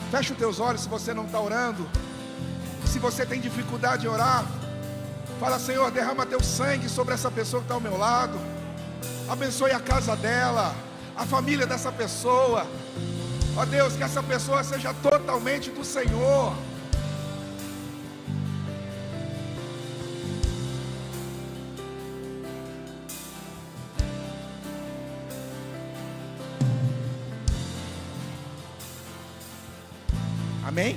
Fecha os teus olhos se você não está orando. Se você tem dificuldade em orar, fala: Senhor, derrama teu sangue sobre essa pessoa que está ao meu lado. Abençoe a casa dela, a família dessa pessoa. Ó Deus, que essa pessoa seja totalmente do Senhor. Amém?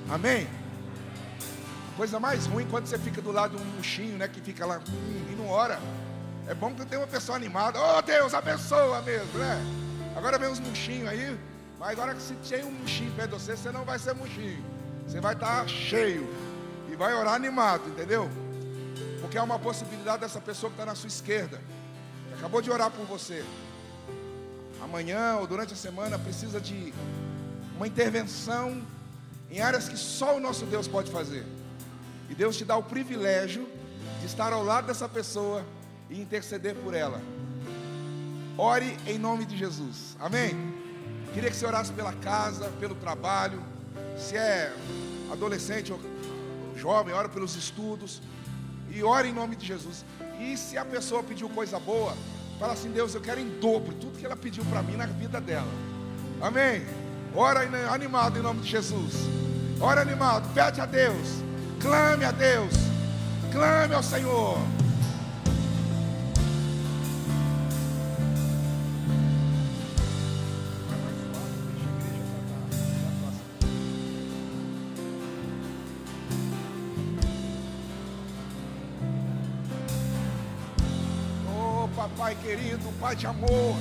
Amém? Coisa mais ruim quando você fica do lado de um murchinho, né? Que fica lá e não ora. É bom que tem uma pessoa animada. Oh Deus, abençoa mesmo, né? Agora vem uns murchinhos aí. Mas agora que se tem um murchinho perto de você, você não vai ser murchinho. Você vai estar cheio. E vai orar animado, entendeu? Porque há uma possibilidade dessa pessoa que está na sua esquerda, que acabou de orar por você, amanhã ou durante a semana precisa de uma intervenção em áreas que só o nosso Deus pode fazer. E Deus te dá o privilégio de estar ao lado dessa pessoa e interceder por ela. Ore em nome de Jesus. Amém? Queria que você orasse pela casa, pelo trabalho. Se é adolescente ou jovem, ore pelos estudos. E ore em nome de Jesus. E se a pessoa pediu coisa boa, fala assim: Deus, eu quero em dobro tudo que ela pediu para mim na vida dela. Amém? Ora animado em nome de Jesus. Ora animado, pede a Deus. Clame a Deus. Clame ao Senhor. Oh, papai querido, Pai de amor,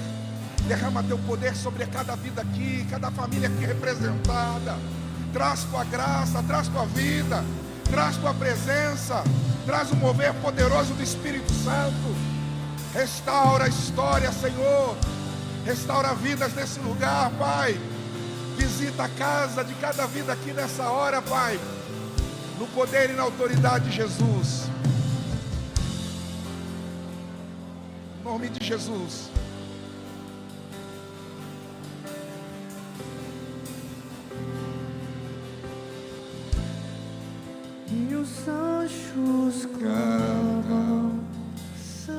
derrama teu poder sobre cada vida aqui, cada família aqui representada. Traz tua graça, traz tua vida, traz tua presença, traz o mover poderoso do Espírito Santo. Restaura a história, Senhor. Restaura vidas nesse lugar, Pai. Visita a casa de cada vida aqui nessa hora, Pai. No poder e na autoridade de Jesus. Em nome de Jesus. E os anjos clamam, santo,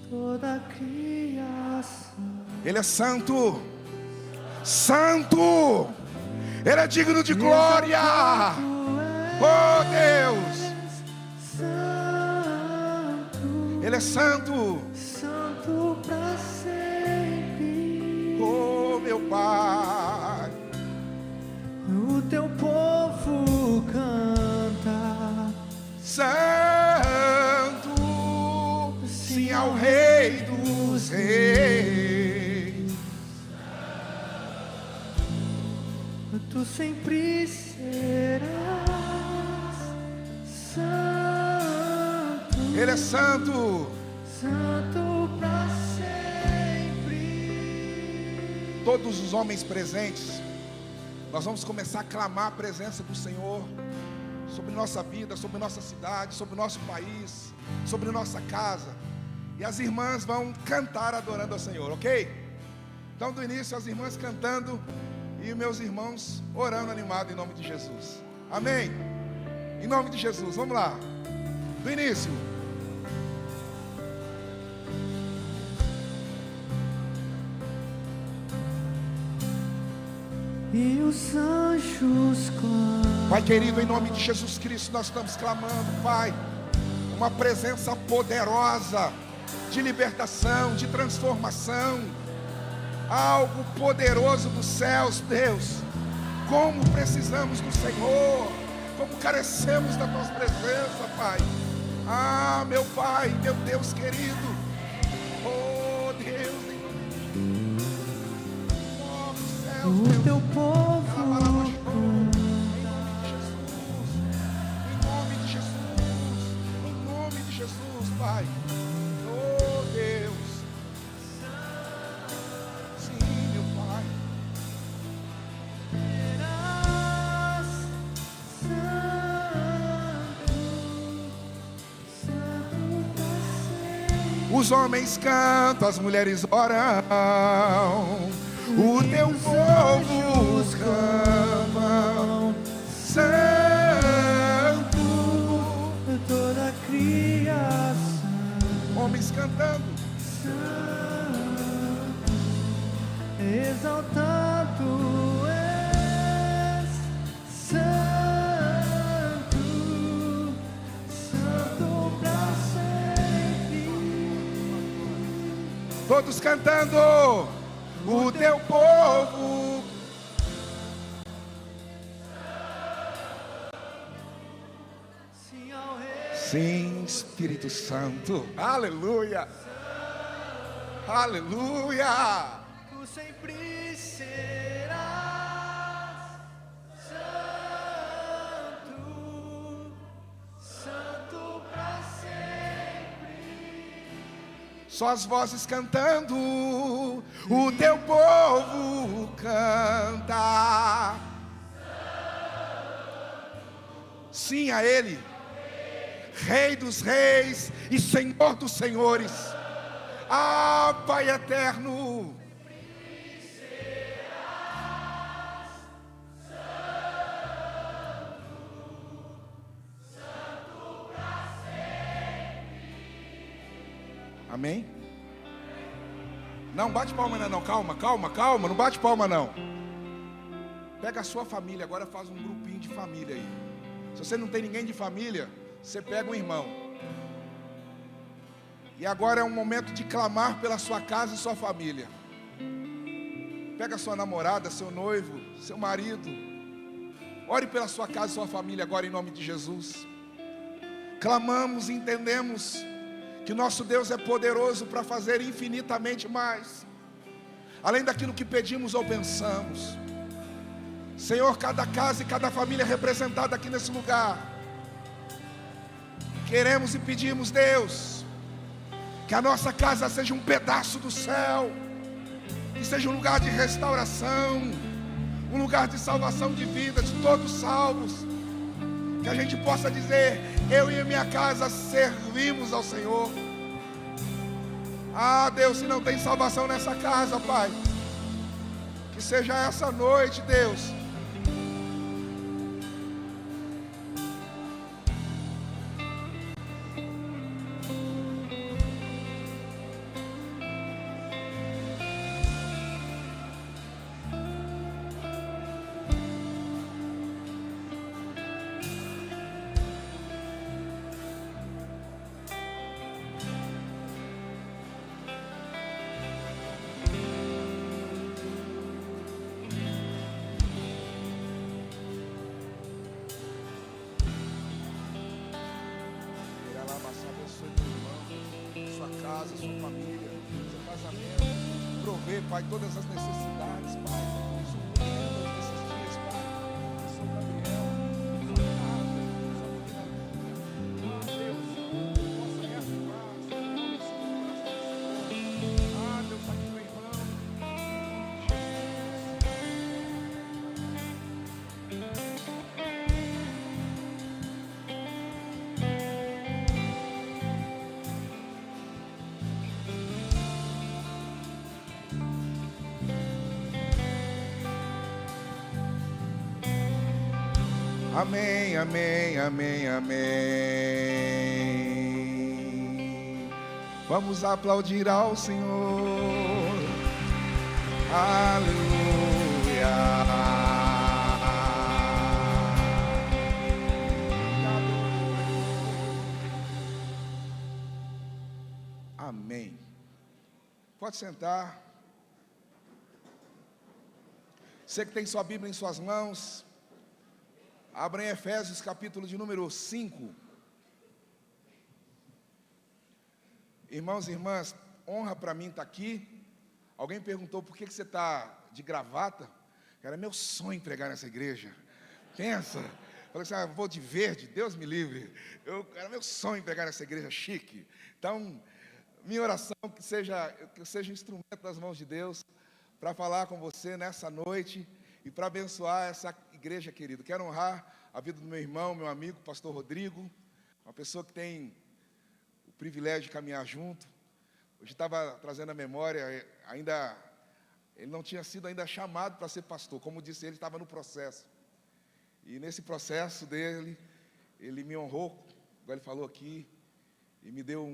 toda a criação. Ele é santo. Santo. Ele é digno de glória. Oh Deus. Ele é santo. Santo para sempre. Oh meu Pai. O teu povo canta, Santo, sim, ao Rei dos Reis. tu sempre serás santo. Ele é santo. Santo para sempre. Todos os homens presentes, nós vamos começar a clamar a presença do Senhor sobre nossa vida, sobre nossa cidade, sobre nosso país, sobre nossa casa. E as irmãs vão cantar adorando ao Senhor, ok? Então do início as irmãs cantando e meus irmãos orando animado em nome de Jesus. Amém? Em nome de Jesus, vamos lá. Do início. E os anjos clamam. Pai querido, em nome de Jesus Cristo, nós estamos clamando, Pai, uma presença poderosa de libertação, de transformação, algo poderoso dos céus, Deus. Como precisamos do Senhor, como carecemos da Tua presença, Pai. Ah, meu Pai, meu Deus querido, oh Deus, em nome de O Deus, teu povo em nome de Jesus, Pai. Oh Deus, sim, meu Pai. Os homens cantam, as mulheres oram, o teu povo clama, santo. toda a criação. Oh homens cantando. Exaltado és, santo, santo pra sempre. Todos cantando, o teu povo. Sim ao Rei. Sim, Espírito Santo. Aleluia. Aleluia. Tu sempre serás santo, santo pra sempre. Só as vozes cantando, o teu povo canta. Sim a Ele, Rei dos reis e Senhor dos senhores. Ah, Pai eterno. Amém? Não bate palma ainda não, calma, não bate palma não. Pega a sua família, agora faz um grupinho de família aí. Se você não tem ninguém de família, você pega um irmão. E agora é um momento de clamar pela sua casa e sua família. Pega a sua namorada, seu noivo, seu marido. Ore pela sua casa e sua família agora em nome de Jesus. Clamamos e entendemos que nosso Deus é poderoso para fazer infinitamente mais, além daquilo que pedimos ou pensamos. Senhor, cada casa e cada família representada aqui nesse lugar, queremos e pedimos, Deus, que a nossa casa seja um pedaço do céu, que seja um lugar de restauração, um lugar de salvação de vida, de todos salvos, que a gente possa dizer: eu e a minha casa servimos ao Senhor. Ah, Deus, se não tem salvação nessa casa, Pai, que seja essa noite, Deus, sua casa, sua família, seu casamento, prover, Pai, todas as necessidades, Pai, suprimir nesses dias, Pai, São Gabriel, sua casa, sua família, ah, Deus, possa reafirmar, ah, Deus, aqui meu irmão, amém, amém, amém, amém. Vamos aplaudir ao Senhor. Aleluia. Amém. Pode sentar. Você que tem sua Bíblia em suas mãos, abra em Efésios capítulo de número 5. Irmãos e irmãs, honra para mim estar aqui. Alguém perguntou por que você está de gravata. Era meu sonho pregar nessa igreja. Pensa. Falei assim, vou de verde, Deus me livre. Era meu sonho pregar nessa igreja chique. Então, minha oração que eu seja instrumento das mãos de Deus para falar com você nessa noite e para abençoar essa igreja, querido. Quero honrar a vida do meu irmão, meu amigo, pastor Rodrigo, uma pessoa que tem o privilégio de caminhar junto. Hoje estava trazendo a memória, ele não tinha sido ainda chamado para ser pastor, como disse, ele estava no processo. E nesse processo dele, ele me honrou, igual ele falou aqui, e me deu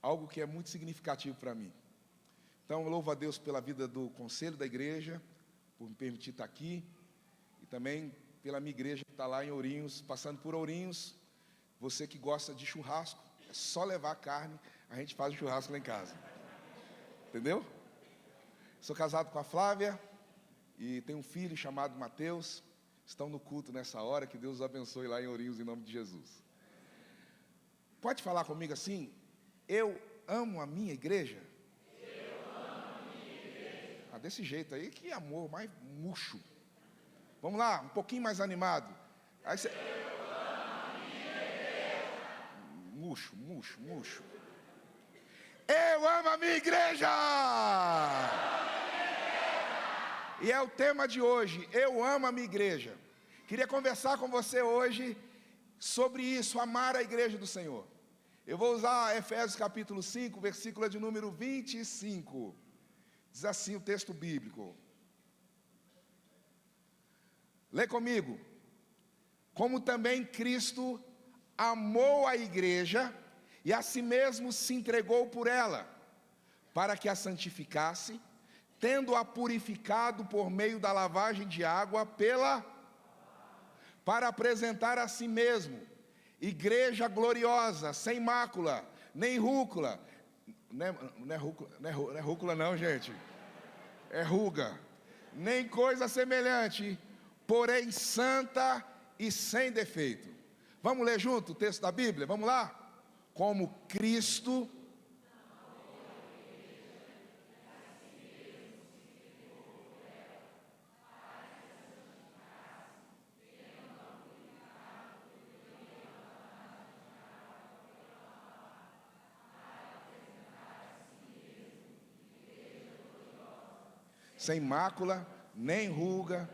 algo que é muito significativo para mim. Então, eu louvo a Deus pela vida do conselho da igreja, por me permitir estar aqui, e também pela minha igreja que está lá em Ourinhos, passando por Ourinhos. Você que gosta de churrasco, é só levar carne, a gente faz o churrasco lá em casa. Entendeu? Sou casado com a Flávia e tenho um filho chamado Mateus. Estão no culto nessa hora, que Deus os abençoe lá em Ourinhos, em nome de Jesus. Pode falar comigo assim? Eu amo a minha igreja? Desse jeito aí, que amor mais murcho. Vamos lá, um pouquinho mais animado. Aí você... Murcho. Eu amo a minha igreja! E é o tema de hoje, eu amo a minha igreja. Queria conversar com você hoje sobre isso, amar a igreja do Senhor. Eu vou usar Efésios capítulo 5, versículo de número 25. Diz assim o texto bíblico. Lê comigo. Como também Cristo amou a igreja e a si mesmo se entregou por ela, para que a santificasse, tendo-a purificado por meio da lavagem de água para apresentar a si mesmo igreja gloriosa, sem mácula, nem rúcula. Não é rúcula não, gente. É ruga. Nem coisa semelhante, porém santa e sem defeito. Vamos ler junto o texto da Bíblia? Vamos lá? Como Cristo sem mácula, nem ruga.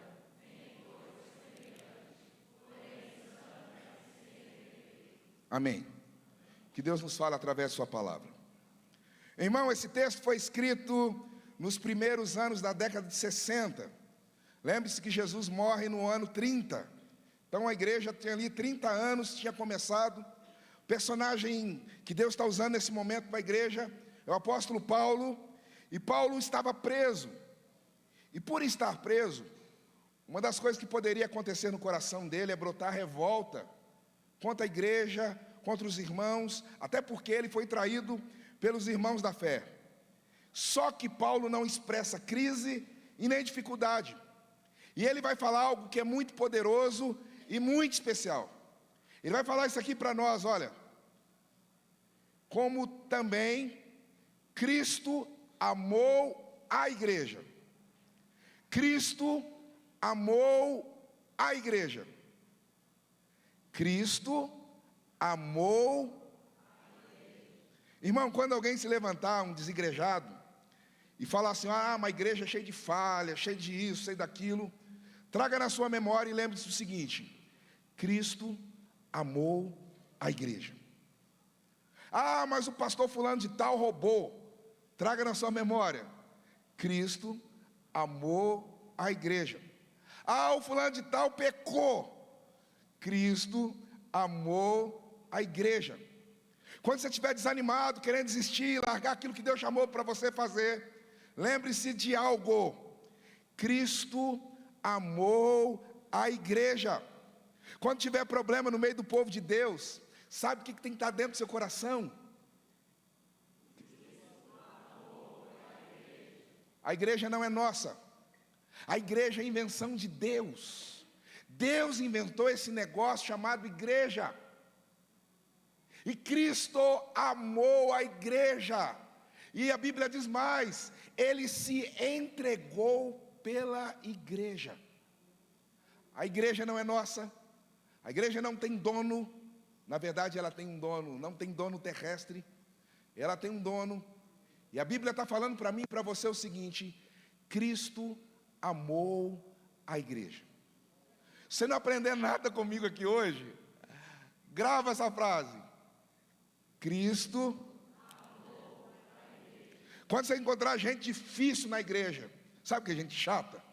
Amém. Que Deus nos fale através de sua palavra. Irmão, esse texto foi escrito nos primeiros anos da década de 60. Lembre-se que Jesus morre no ano 30. Então a igreja tem ali 30 anos, tinha começado. O personagem que Deus está usando nesse momento para a igreja é o apóstolo Paulo. E Paulo estava preso. E por estar preso, uma das coisas que poderia acontecer no coração dele é brotar revolta contra a igreja, contra os irmãos, até porque ele foi traído pelos irmãos da fé. Só que Paulo não expressa crise e nem dificuldade. E ele vai falar algo que é muito poderoso e muito especial. Ele vai falar isso aqui para nós, olha. Como também Cristo amou a igreja. Cristo amou a igreja. Cristo amou. Irmão, quando alguém se levantar, um desigrejado, e falar assim, uma igreja cheia de falha, cheia de isso, cheia daquilo, traga na sua memória e lembre-se do seguinte: Cristo amou a igreja. Mas o pastor fulano de tal roubou. Traga na sua memória: Cristo amou a igreja. O fulano de tal pecou. Cristo amou a igreja. Quando você estiver desanimado, querendo desistir, largar aquilo que Deus chamou para você fazer, lembre-se de algo: Cristo amou a igreja. Quando tiver problema no meio do povo de Deus, sabe o que tem que estar dentro do seu coração? A igreja não é nossa. A igreja é invenção de Deus. Deus inventou esse negócio chamado igreja. E Cristo amou a igreja. E a Bíblia diz mais: Ele se entregou pela igreja. A igreja não é nossa. A igreja não tem dono. Na verdade ela tem um dono. Não tem dono terrestre. Ela tem um dono. E a Bíblia está falando para mim e para você o seguinte: Cristo amou a igreja. Você não aprender nada comigo aqui hoje, grava essa frase: Cristo amou a igreja. Quando você encontrar gente difícil na igreja, sabe que é gente chata?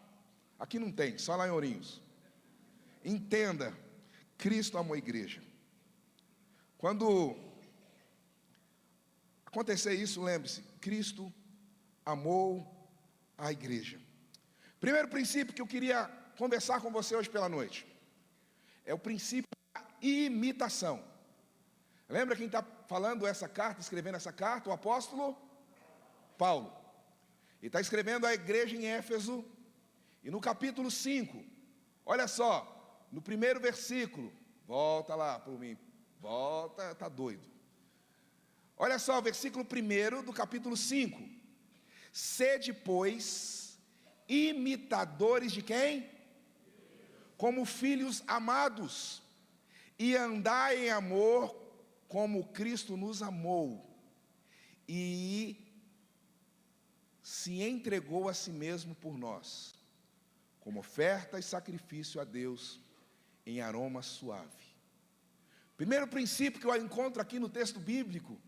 Aqui não tem, só lá em Ourinhos. Entenda, Cristo amou a igreja. Quando acontecer isso, lembre-se, Cristo amou a igreja. Primeiro princípio que eu queria conversar com você hoje pela noite é o princípio da imitação. Lembra quem está falando essa carta, escrevendo essa carta? O apóstolo Paulo. Ele está escrevendo à igreja em Éfeso, e no capítulo 5, olha só, no primeiro versículo, volta lá por mim, volta, está doido. Olha só, o versículo 1 do capítulo 5. Sede, pois, imitadores de quem? Como filhos amados, e andai em amor, como Cristo nos amou, e se entregou a si mesmo por nós, como oferta e sacrifício a Deus, em aroma suave. Primeiro princípio que eu encontro aqui no texto bíblico,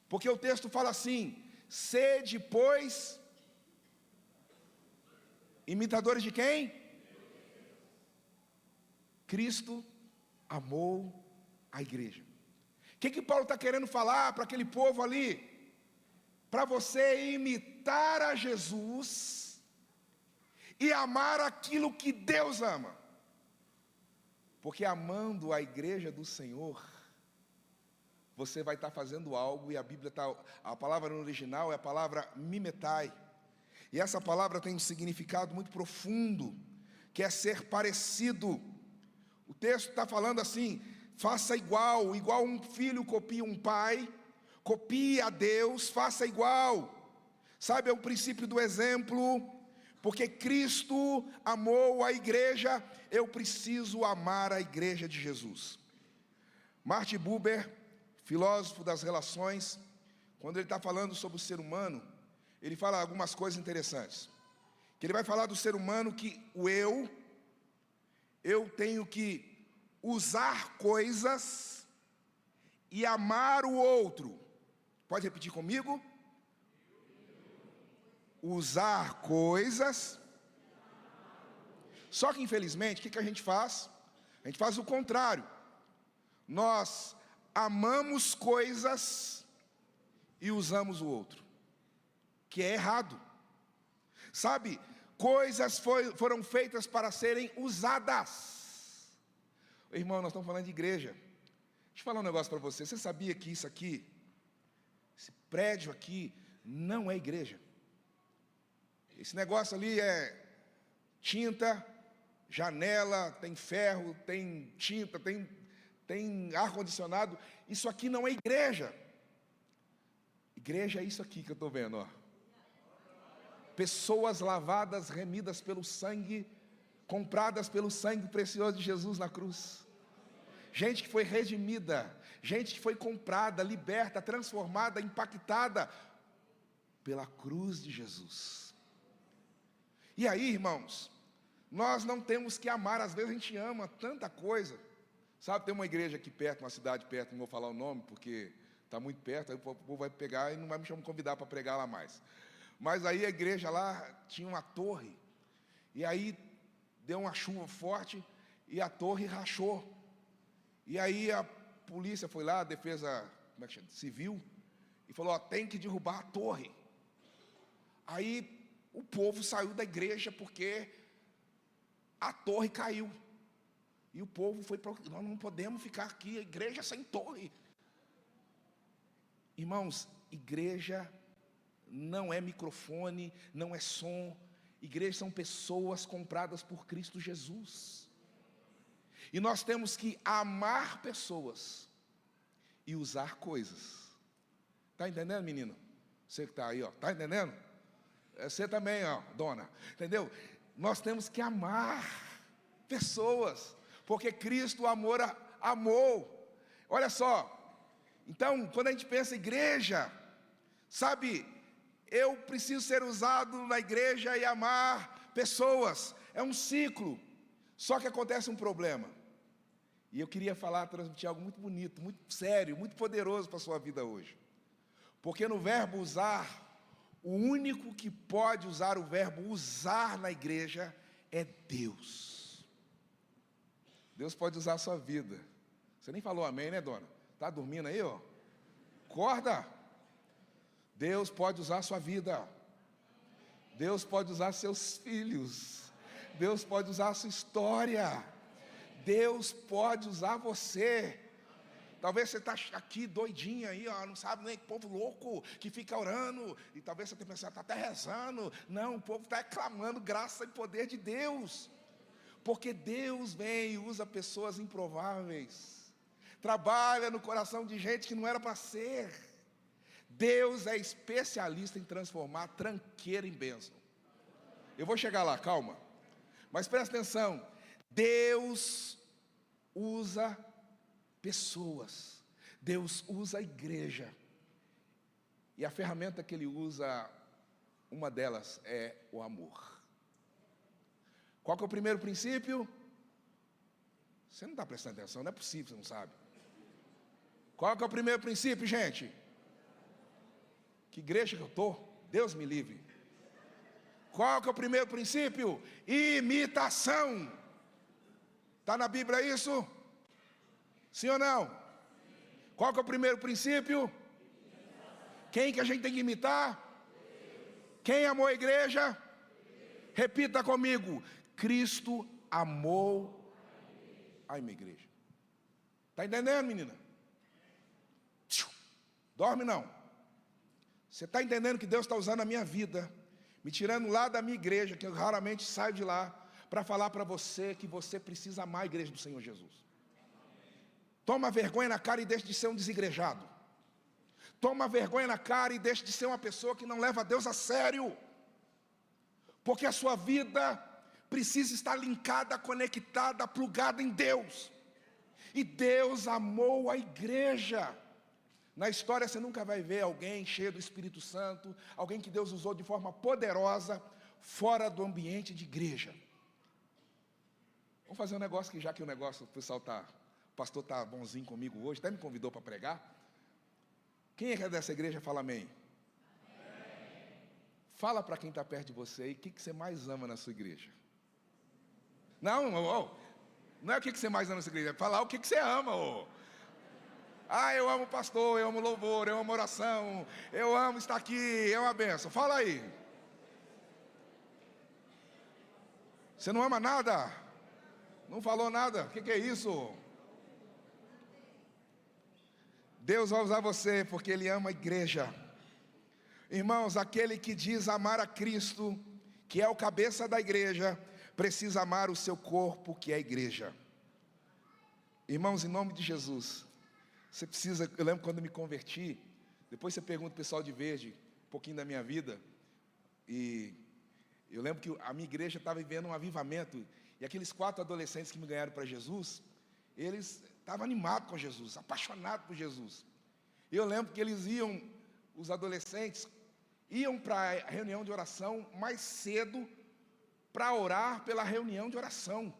porque o texto fala assim: sede, pois, imitadores de quem? Cristo amou a igreja. O que Paulo está querendo falar para aquele povo ali? Para você imitar a Jesus e amar aquilo que Deus ama. Porque amando a igreja do Senhor, você vai estar fazendo algo, e a Bíblia está, a palavra no original é a palavra mimetai. E essa palavra tem um significado muito profundo, que é ser parecido. O texto está falando assim: faça igual um filho copia um pai, copie a Deus, faça igual. Sabe, é o princípio do exemplo. Porque Cristo amou a igreja, eu preciso amar a igreja de Jesus. Martin Buber, filósofo das relações, quando ele está falando sobre o ser humano, ele fala algumas coisas interessantes. Que ele vai falar do ser humano que o eu tenho que usar coisas e amar o outro. Pode repetir comigo? Usar coisas. Só que infelizmente, o que a gente faz? A gente faz o contrário. Nós amamos coisas e usamos o outro, que é errado. Sabe, coisas foram feitas para serem usadas. Irmão, nós estamos falando de igreja. Deixa eu falar um negócio para você. Você sabia que isso aqui, esse prédio aqui, não é igreja? Esse negócio ali é tinta, janela, tem ferro, tem tinta, tem ar-condicionado. Isso aqui não é igreja. Igreja é isso aqui que eu estou vendo, ó. Pessoas lavadas, remidas pelo sangue, compradas pelo sangue precioso de Jesus na cruz. Gente que foi redimida, gente que foi comprada, liberta, transformada, impactada pela cruz de Jesus. E aí, irmãos, nós não temos que amar, às vezes a gente ama tanta coisa. Sabe, tem uma igreja aqui perto, uma cidade perto, não vou falar o nome porque está muito perto, aí o povo vai pegar e não vai me convidar para pregar lá mais. Mas aí a igreja lá tinha uma torre, e aí deu uma chuva forte e a torre rachou. E aí a polícia foi lá, a defesa civil, e falou: ó, tem que derrubar a torre. Aí o povo saiu da igreja porque a torre caiu. E o povo foi para... nós não podemos ficar aqui, a igreja sem torre. Irmãos, igreja não é microfone, não é som. Igreja são pessoas compradas por Cristo Jesus. E nós temos que amar pessoas e usar coisas. Está entendendo, menino? Você que está aí, ó, está entendendo? Você também, ó, dona, entendeu? Nós temos que amar pessoas, porque Cristo amou. Olha só, então, quando a gente pensa em igreja, sabe, eu preciso ser usado na igreja e amar pessoas, é um ciclo. Só que acontece um problema, e eu queria transmitir algo muito bonito, muito sério, muito poderoso para a sua vida hoje. Porque no verbo usar, o único que pode usar o verbo usar na igreja é Deus. Deus pode usar a sua vida. Você nem falou amém, né, dona? Está dormindo aí, ó? Acorda. Deus pode usar a sua vida. Deus pode usar seus filhos. Deus pode usar a sua história. Deus pode usar você. Talvez você está aqui doidinho aí, ó, não sabe nem que povo louco que fica orando. E talvez você tenha pensado, está até rezando. Não, o povo está clamando graça e poder de Deus. Porque Deus vem e usa pessoas improváveis. Trabalha no coração de gente que não era para ser. Deus é especialista em transformar tranqueira em bênção. Eu vou chegar lá, calma. Mas presta atenção. Deus usa pessoas. Deus usa a igreja. E a ferramenta que Ele usa, uma delas é o amor. Qual que é o primeiro princípio? Você não está prestando atenção, não é possível, você não sabe. Qual que é o primeiro princípio, gente? Que igreja que eu estou? Deus me livre. Qual que é o primeiro princípio? Imitação. Está na Bíblia isso? Sim ou não? Qual que é o primeiro princípio? Quem que a gente tem que imitar? Quem amou a igreja? Repita comigo. Cristo amou a minha igreja. Está entendendo, menina? Dorme não. Você está entendendo que Deus está usando a minha vida, me tirando lá da minha igreja, que eu raramente saio de lá, para falar para você que você precisa amar a igreja do Senhor Jesus. Toma vergonha na cara e deixe de ser um desigrejado. Toma vergonha na cara e deixe de ser uma pessoa que não leva Deus a sério. Porque a sua vida precisa estar linkada, conectada, plugada em Deus. E Deus amou a igreja. Na história você nunca vai ver alguém cheio do Espírito Santo, alguém que Deus usou de forma poderosa, fora do ambiente de igreja. Vamos fazer um negócio que já que o negócio, o pastor está bonzinho comigo hoje, até me convidou para pregar. Quem é que é dessa igreja? Fala amém. Fala para quem está perto de você aí, o que você mais ama na sua igreja? Não é o que você mais ama na sua igreja, é falar o que você ama. Ah, eu amo o pastor, eu amo louvor, eu amo oração, eu amo estar aqui, é uma benção. Fala aí. Você não ama nada? Não falou nada? O que é isso? Deus vai usar você porque Ele ama a igreja. Irmãos, aquele que diz amar a Cristo, que é o cabeça da igreja, precisa amar o seu corpo, que é a igreja. Irmãos, em nome de Jesus, você precisa, eu lembro quando eu me converti, depois você pergunta o pessoal de Verde, um pouquinho da minha vida, e eu lembro que a minha igreja estava vivendo um avivamento, e aqueles 4 adolescentes que me ganharam para Jesus, eles estavam animados com Jesus, apaixonados por Jesus. E eu lembro que eles iam, os adolescentes, iam para a reunião de oração mais cedo, para orar pela reunião de oração.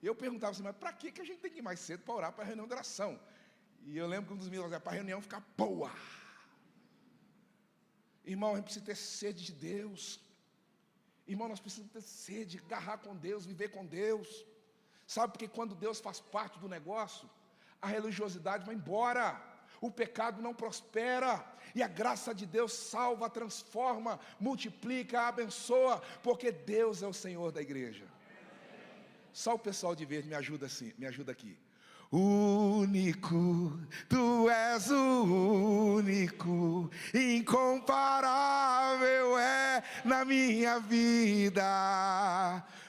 E eu perguntava assim, mas para que a gente tem que ir mais cedo para orar para a reunião de oração? E eu lembro que um dos meus, para a reunião ficar boa. Irmão, a gente precisa ter sede de Deus. Irmão, nós precisamos ter sede, agarrar com Deus, viver com Deus. Sabe, porque quando Deus faz parte do negócio, a religiosidade vai embora, o pecado não prospera, e a graça de Deus salva, transforma, multiplica, abençoa, porque Deus é o Senhor da igreja. Só o pessoal de verde me ajuda assim, me ajuda aqui. Único, tu és o único, incomparável é na minha vida,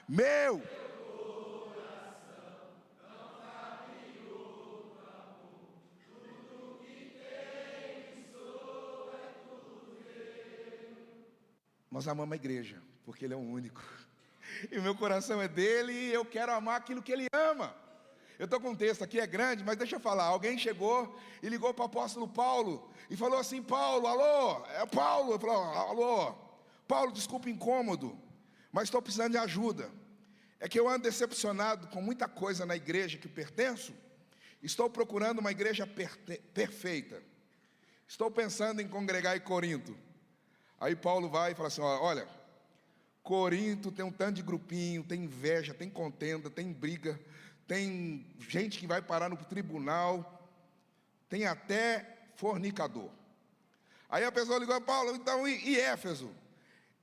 meu coração não sabe o amor, tudo que tem sou é tudo teu. Nós amamos a igreja, porque Ele é o único, e meu coração é dele, e eu quero amar aquilo que Ele ama. Eu estou com um texto aqui, é grande, mas deixa eu falar. Alguém chegou e ligou para o apóstolo Paulo e falou assim, Paulo, alô, é Paulo. Eu falei, alô, Paulo, desculpa o incômodo, mas estou precisando de ajuda. É que eu ando decepcionado com muita coisa na igreja que pertenço. Estou procurando uma igreja perfeita. Estou pensando em congregar em Corinto. Aí Paulo vai e fala assim, olha, Corinto tem um tanto de grupinho, tem inveja, tem contenda, tem briga, tem gente que vai parar no tribunal, tem até fornicador. Aí a pessoa ligou, Paulo, então e Éfeso?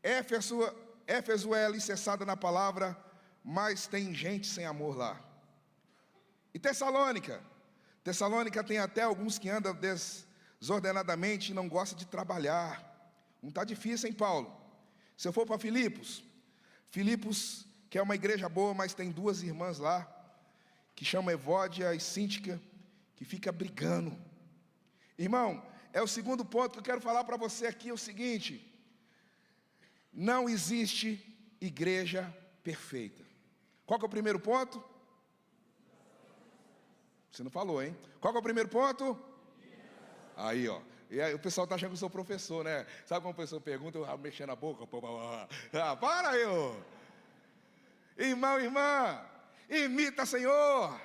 Éfeso é alicerçada na palavra, mas tem gente sem amor lá. E Tessalônica? Tessalônica tem até alguns que andam desordenadamente e não gostam de trabalhar. Não está difícil, hein, Paulo? Se eu for para Filipos, que é uma igreja boa, mas tem duas irmãs lá, que chamam Evódia e Síntica, que fica brigando. Irmão, é o segundo ponto que eu quero falar para você aqui, é o seguinte: não existe igreja perfeita. Qual que é o primeiro ponto? Você não falou, hein? Qual que é o primeiro ponto? Aí, ó. E aí, o pessoal está achando que eu sou professor, né? Sabe quando a pessoa pergunta, eu mexendo a boca? Para aí, ô. Irmão, irmã, imita Senhor.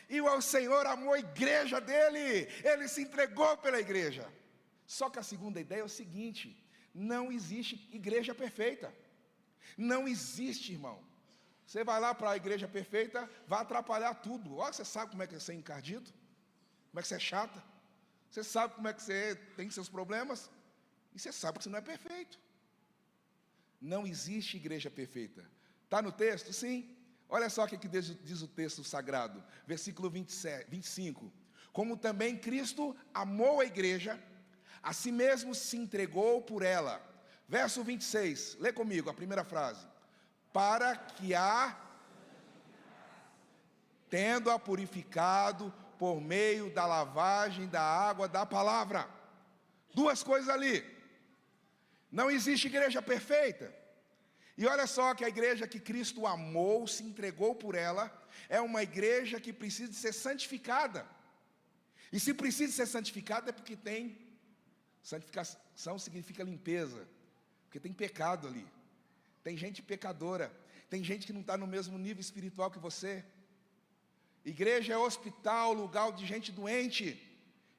E o Senhor amou a igreja dele. Ele se entregou pela igreja. Só que a segunda ideia é o seguinte: não existe igreja perfeita. Não existe, irmão. Você vai lá para a igreja perfeita, vai atrapalhar tudo. Olha, você sabe como é que é ser encardido? Como é que você é chata? Você sabe como é que você tem seus problemas? E você sabe que você não é perfeito. Não existe igreja perfeita. Está no texto? Sim. Olha só o que diz o texto sagrado, versículo 25. Como também Cristo amou a igreja, a si mesmo se entregou por ela. Verso 26, lê comigo a primeira frase. Para que tendo-a purificado por meio da lavagem da água da palavra. Duas coisas ali. Não existe igreja perfeita. E olha só que a igreja que Cristo amou, se entregou por ela, é uma igreja que precisa ser santificada. E se precisa ser santificada é porque tem santificação, significa limpeza, porque tem pecado ali. Tem gente pecadora, tem gente que não está no mesmo nível espiritual que você. Igreja é hospital, lugar de gente doente.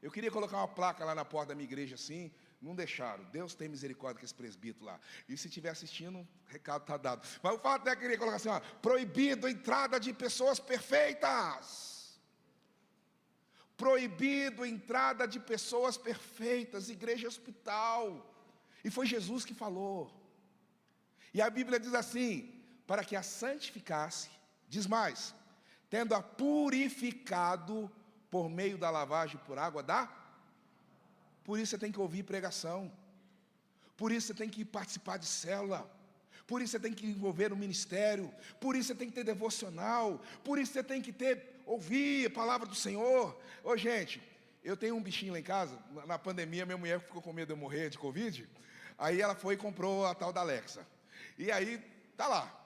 Eu queria colocar uma placa lá na porta da minha igreja assim, não deixaram. Deus tem misericórdia com esse presbítero lá. E se estiver assistindo, o recado está dado. Mas o fato é que eu queria colocar assim, ó, proibido a entrada de pessoas perfeitas. Proibido a entrada de pessoas perfeitas, igreja hospital. E foi Jesus que falou. E a Bíblia diz assim, para que a santificasse, diz mais, tendo-a purificado por meio da lavagem por água por isso você tem que ouvir pregação, por isso você tem que participar de célula, por isso você tem que envolver no ministério, por isso você tem que ter devocional, por isso você tem que ouvir a palavra do Senhor. Ô gente, eu tenho um bichinho lá em casa, na pandemia minha mulher ficou com medo de eu morrer de Covid, aí ela foi e comprou a tal da Alexa. E aí, tá lá.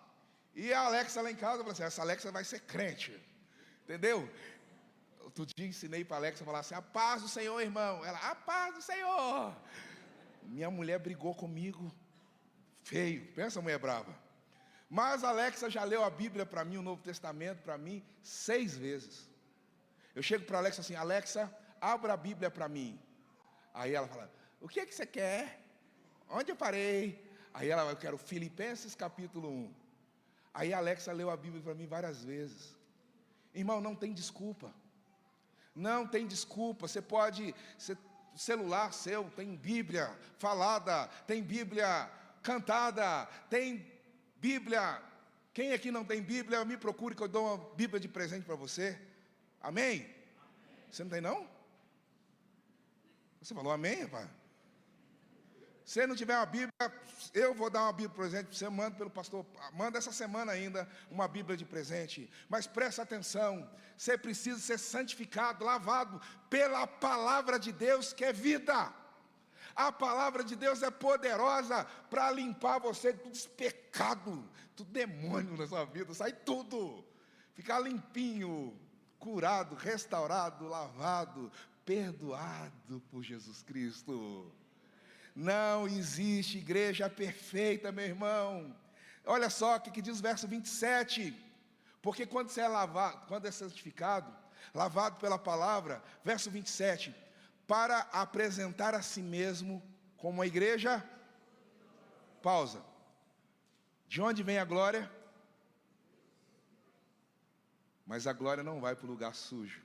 E a Alexa lá em casa, eu falei assim, essa Alexa vai ser crente. Entendeu? Outro dia ensinei para a Alexa falar assim, a paz do Senhor, irmão. Ela, a paz do Senhor. Minha mulher brigou comigo. Feio. Pensa, mulher brava. Mas a Alexa já leu a Bíblia para mim, o Novo Testamento para mim, 6 vezes. Eu chego para a Alexa assim, Alexa, abra a Bíblia para mim. Aí ela fala, o que é que você quer? Onde eu parei? Aí ela, eu quero Filipenses capítulo 1. Aí a Alexa leu a Bíblia para mim várias vezes. Irmão, não tem desculpa. Não tem desculpa. Você pode, celular seu, tem Bíblia falada, tem Bíblia cantada, tem Bíblia. Quem aqui não tem Bíblia, me procure que eu dou uma Bíblia de presente para você. Amém? Você não tem não? Você falou amém, rapaz? Se não tiver uma Bíblia, eu vou dar uma Bíblia de presente para você, manda pelo pastor, manda essa semana ainda uma Bíblia de presente. Mas presta atenção, você precisa ser santificado, lavado pela palavra de Deus que é vida. A palavra de Deus é poderosa para limpar você de tudo pecado, tudo demônio na sua vida, sai tudo. Ficar limpinho, curado, restaurado, lavado, perdoado por Jesus Cristo. Não existe igreja perfeita, meu irmão. Olha só o que diz o verso 27. Porque quando você é lavado, quando é santificado, lavado pela palavra, verso 27, para apresentar a si mesmo como uma igreja. Pausa. De onde vem a glória? Mas a glória não vai para o lugar sujo.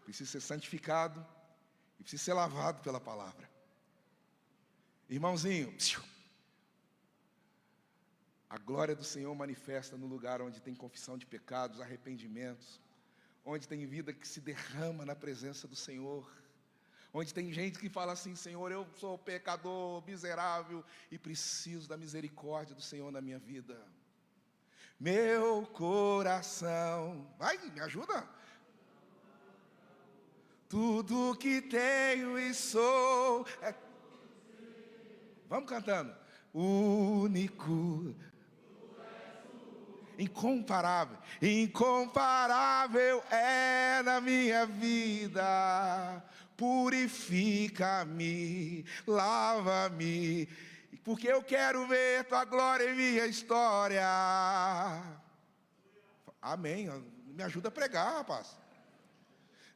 Precisa ser santificado e precisa ser lavado pela palavra. Irmãozinho, a glória do Senhor manifesta no lugar onde tem confissão de pecados, arrependimentos, onde tem vida que se derrama na presença do Senhor, onde tem gente que fala assim: Senhor, eu sou pecador, miserável e preciso da misericórdia do Senhor na minha vida. Meu coração, vai, me ajuda. Tudo que tenho e sou vamos cantando. Único, incomparável, incomparável é na minha vida. Purifica-me, lava-me, porque eu quero ver tua glória em minha história. Amém. Me ajuda a pregar, rapaz.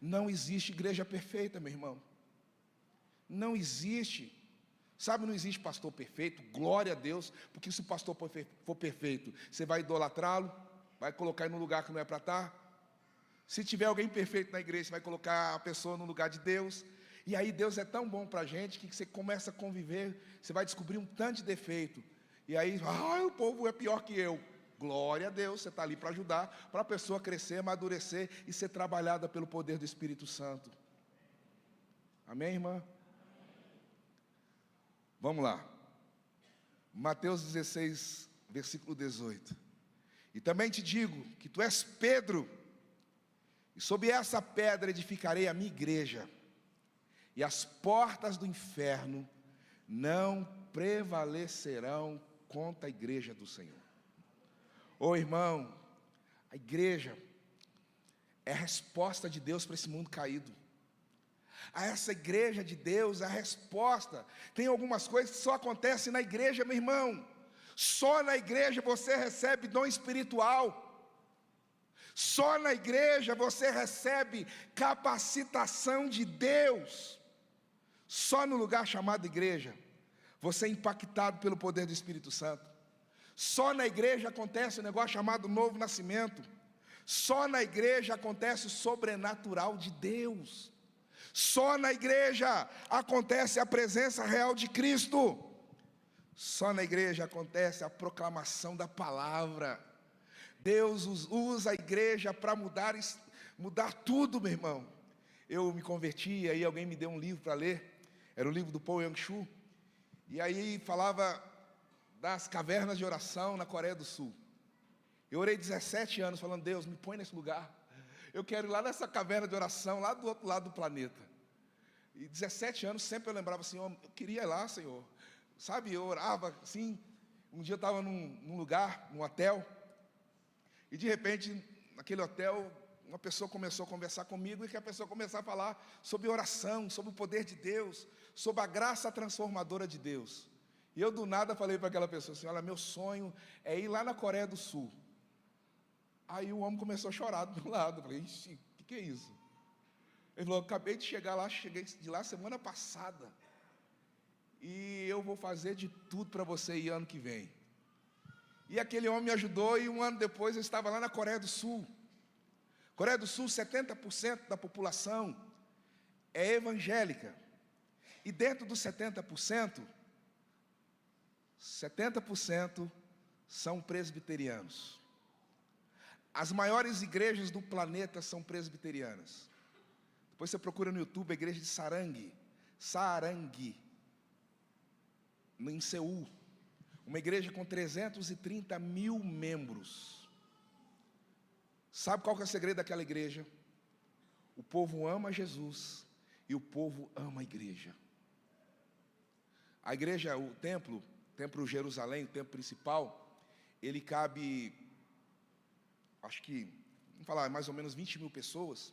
Não existe igreja perfeita, meu irmão. Não existe. Sabe, não existe pastor perfeito, glória a Deus, porque se o pastor for perfeito, você vai idolatrá-lo, vai colocar ele num lugar que não é para estar. Se tiver alguém perfeito na igreja, você vai colocar a pessoa no lugar de Deus. E aí Deus é tão bom para a gente que você começa a conviver, você vai descobrir um tanto de defeito. E aí, o povo é pior que eu. Glória a Deus, você está ali para ajudar, para a pessoa crescer, amadurecer e ser trabalhada pelo poder do Espírito Santo. Amém, irmã? Vamos lá. Mateus 16, versículo 18. E também te digo que tu és Pedro, e sobre essa pedra edificarei a minha igreja, e as portas do inferno não prevalecerão contra a igreja do Senhor. Ô irmão, a igreja é a resposta de Deus para esse mundo caído. A essa igreja de Deus, a resposta. Tem algumas coisas que só acontecem na igreja, meu irmão. Só na igreja você recebe dom espiritual. Só na igreja você recebe capacitação de Deus. Só no lugar chamado igreja você é impactado pelo poder do Espírito Santo. Só na igreja acontece um negócio chamado novo nascimento. Só na igreja acontece o sobrenatural de Deus. Só na igreja acontece a presença real de Cristo. Só na igreja acontece a proclamação da palavra. Deus usa a igreja para mudar tudo, meu irmão. Eu me converti, aí alguém me deu um livro para ler. Era o livro do Paul Yang-Shu. E aí falava das cavernas de oração na Coreia do Sul. Eu orei 17 anos falando: Deus, me põe nesse lugar. Eu quero ir lá nessa caverna de oração, lá do outro lado do planeta. E 17 anos sempre eu lembrava: Senhor, eu queria ir lá, Senhor. Sabe, eu orava assim. Um dia eu estava num lugar, num hotel, e de repente, naquele hotel, uma pessoa começou a conversar comigo, e que a pessoa começou a falar sobre oração, sobre o poder de Deus, sobre a graça transformadora de Deus. E eu do nada falei para aquela pessoa assim: olha, meu sonho é ir lá na Coreia do Sul. Aí o homem começou a chorar do meu lado. Eu falei: ixi, o que é isso? Ele falou: acabei de chegar lá, cheguei de lá semana passada, e eu vou fazer de tudo para você ir ano que vem. E aquele homem me ajudou, e um ano depois eu estava lá na Coreia do Sul. Coreia do Sul, 70% da população é evangélica. E dentro dos 70% são presbiterianos. As maiores igrejas do planeta são presbiterianas. Depois você procura no YouTube a igreja de Sarangi, em Seul. Uma igreja com 330 mil membros. Sabe qual que é o segredo daquela igreja? O povo ama Jesus e o povo ama a igreja. A igreja, o templo Jerusalém, o templo principal, ele cabe, acho que, vamos falar, mais ou menos 20 mil pessoas,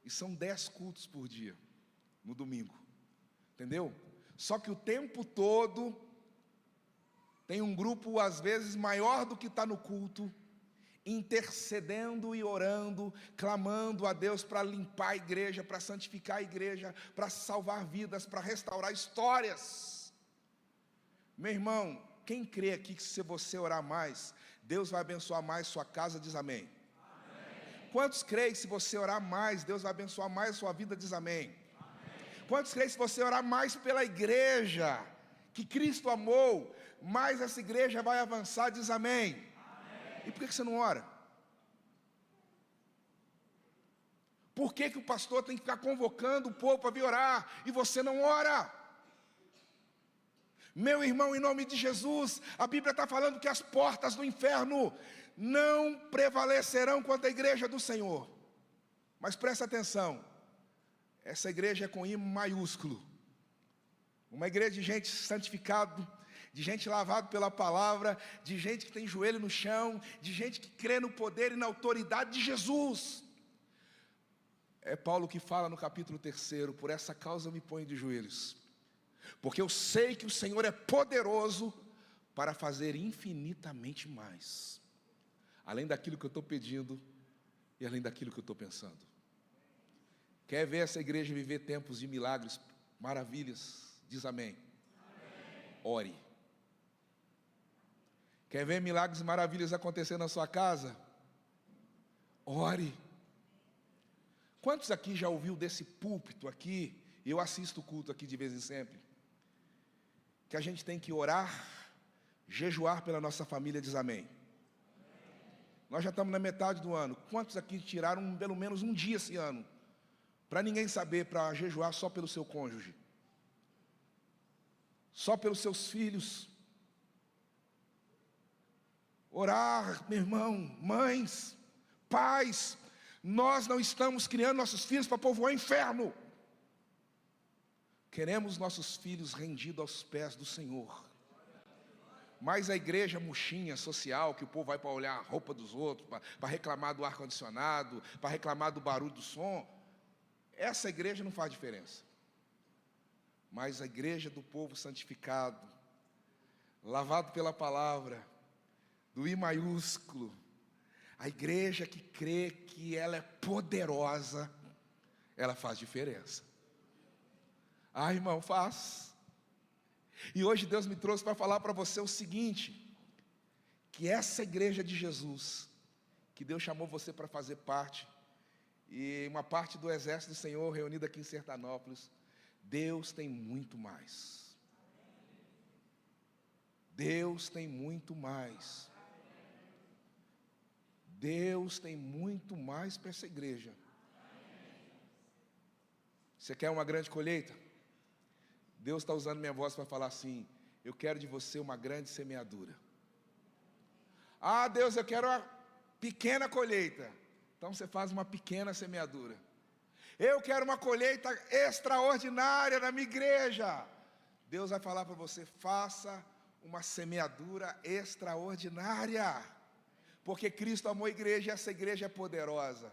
e são 10 cultos por dia, no domingo, entendeu? Só que o tempo todo, tem um grupo, às vezes, maior do que está no culto, intercedendo e orando, clamando a Deus para limpar a igreja, para santificar a igreja, para salvar vidas, para restaurar histórias. Meu irmão, quem crê aqui que se você orar mais, Deus vai abençoar mais sua casa, diz amém. Amém. Quantos creem que se você orar mais, Deus vai abençoar mais a sua vida, diz amém. Amém. Quantos creem que se você orar mais pela igreja, que Cristo amou, mais essa igreja vai avançar. Diz amém. E por que você não ora? Por que o pastor tem que ficar convocando o povo para vir orar e você não ora? Meu irmão, em nome de Jesus, a Bíblia está falando que as portas do inferno não prevalecerão contra a igreja do Senhor. Mas presta atenção, essa igreja é com I maiúsculo. Uma igreja de gente santificada, de gente lavada pela palavra, de gente que tem joelho no chão, de gente que crê no poder e na autoridade de Jesus. É Paulo que fala no capítulo 3, por essa causa eu me ponho de joelhos, porque eu sei que o Senhor é poderoso para fazer infinitamente mais, além daquilo que eu estou pedindo e além daquilo que eu estou pensando. Quer ver essa igreja viver tempos de milagres, maravilhas? Diz amém. Ore. Quer ver milagres e maravilhas acontecer na sua casa? Ore. Quantos aqui já ouviu desse púlpito aqui? Eu assisto o culto aqui de vez em sempre, que a gente tem que orar, jejuar pela nossa família. Diz amém. Nós já estamos na metade do ano. Quantos aqui tiraram pelo menos um dia esse ano, para ninguém saber, para jejuar só pelo seu cônjuge, só pelos seus filhos? Orar, meu irmão, mães, pais, nós não estamos criando nossos filhos para povoar o inferno. Queremos nossos filhos rendidos aos pés do Senhor. Mas a igreja murchinha, social, que o povo vai para olhar a roupa dos outros, para reclamar do ar-condicionado, para reclamar do barulho do som, essa igreja não faz diferença. Mas a igreja do povo santificado, lavado pela palavra, do I maiúsculo, a igreja que crê que ela é poderosa, ela faz diferença. Ah, irmão, faz. E hoje Deus me trouxe para falar para você o seguinte, que essa igreja de Jesus, que Deus chamou você para fazer parte, e uma parte do exército do Senhor reunida aqui em Sertanópolis, Deus tem muito mais. Deus tem muito mais. Deus tem muito mais para essa igreja. Você quer uma grande colheita? Deus está usando minha voz para falar assim: eu quero de você uma grande semeadura. Ah, Deus, eu quero uma pequena colheita. Então você faz uma pequena semeadura. Eu quero uma colheita extraordinária na minha igreja. Deus vai falar para você: faça uma semeadura extraordinária. Porque Cristo amou a igreja e essa igreja é poderosa.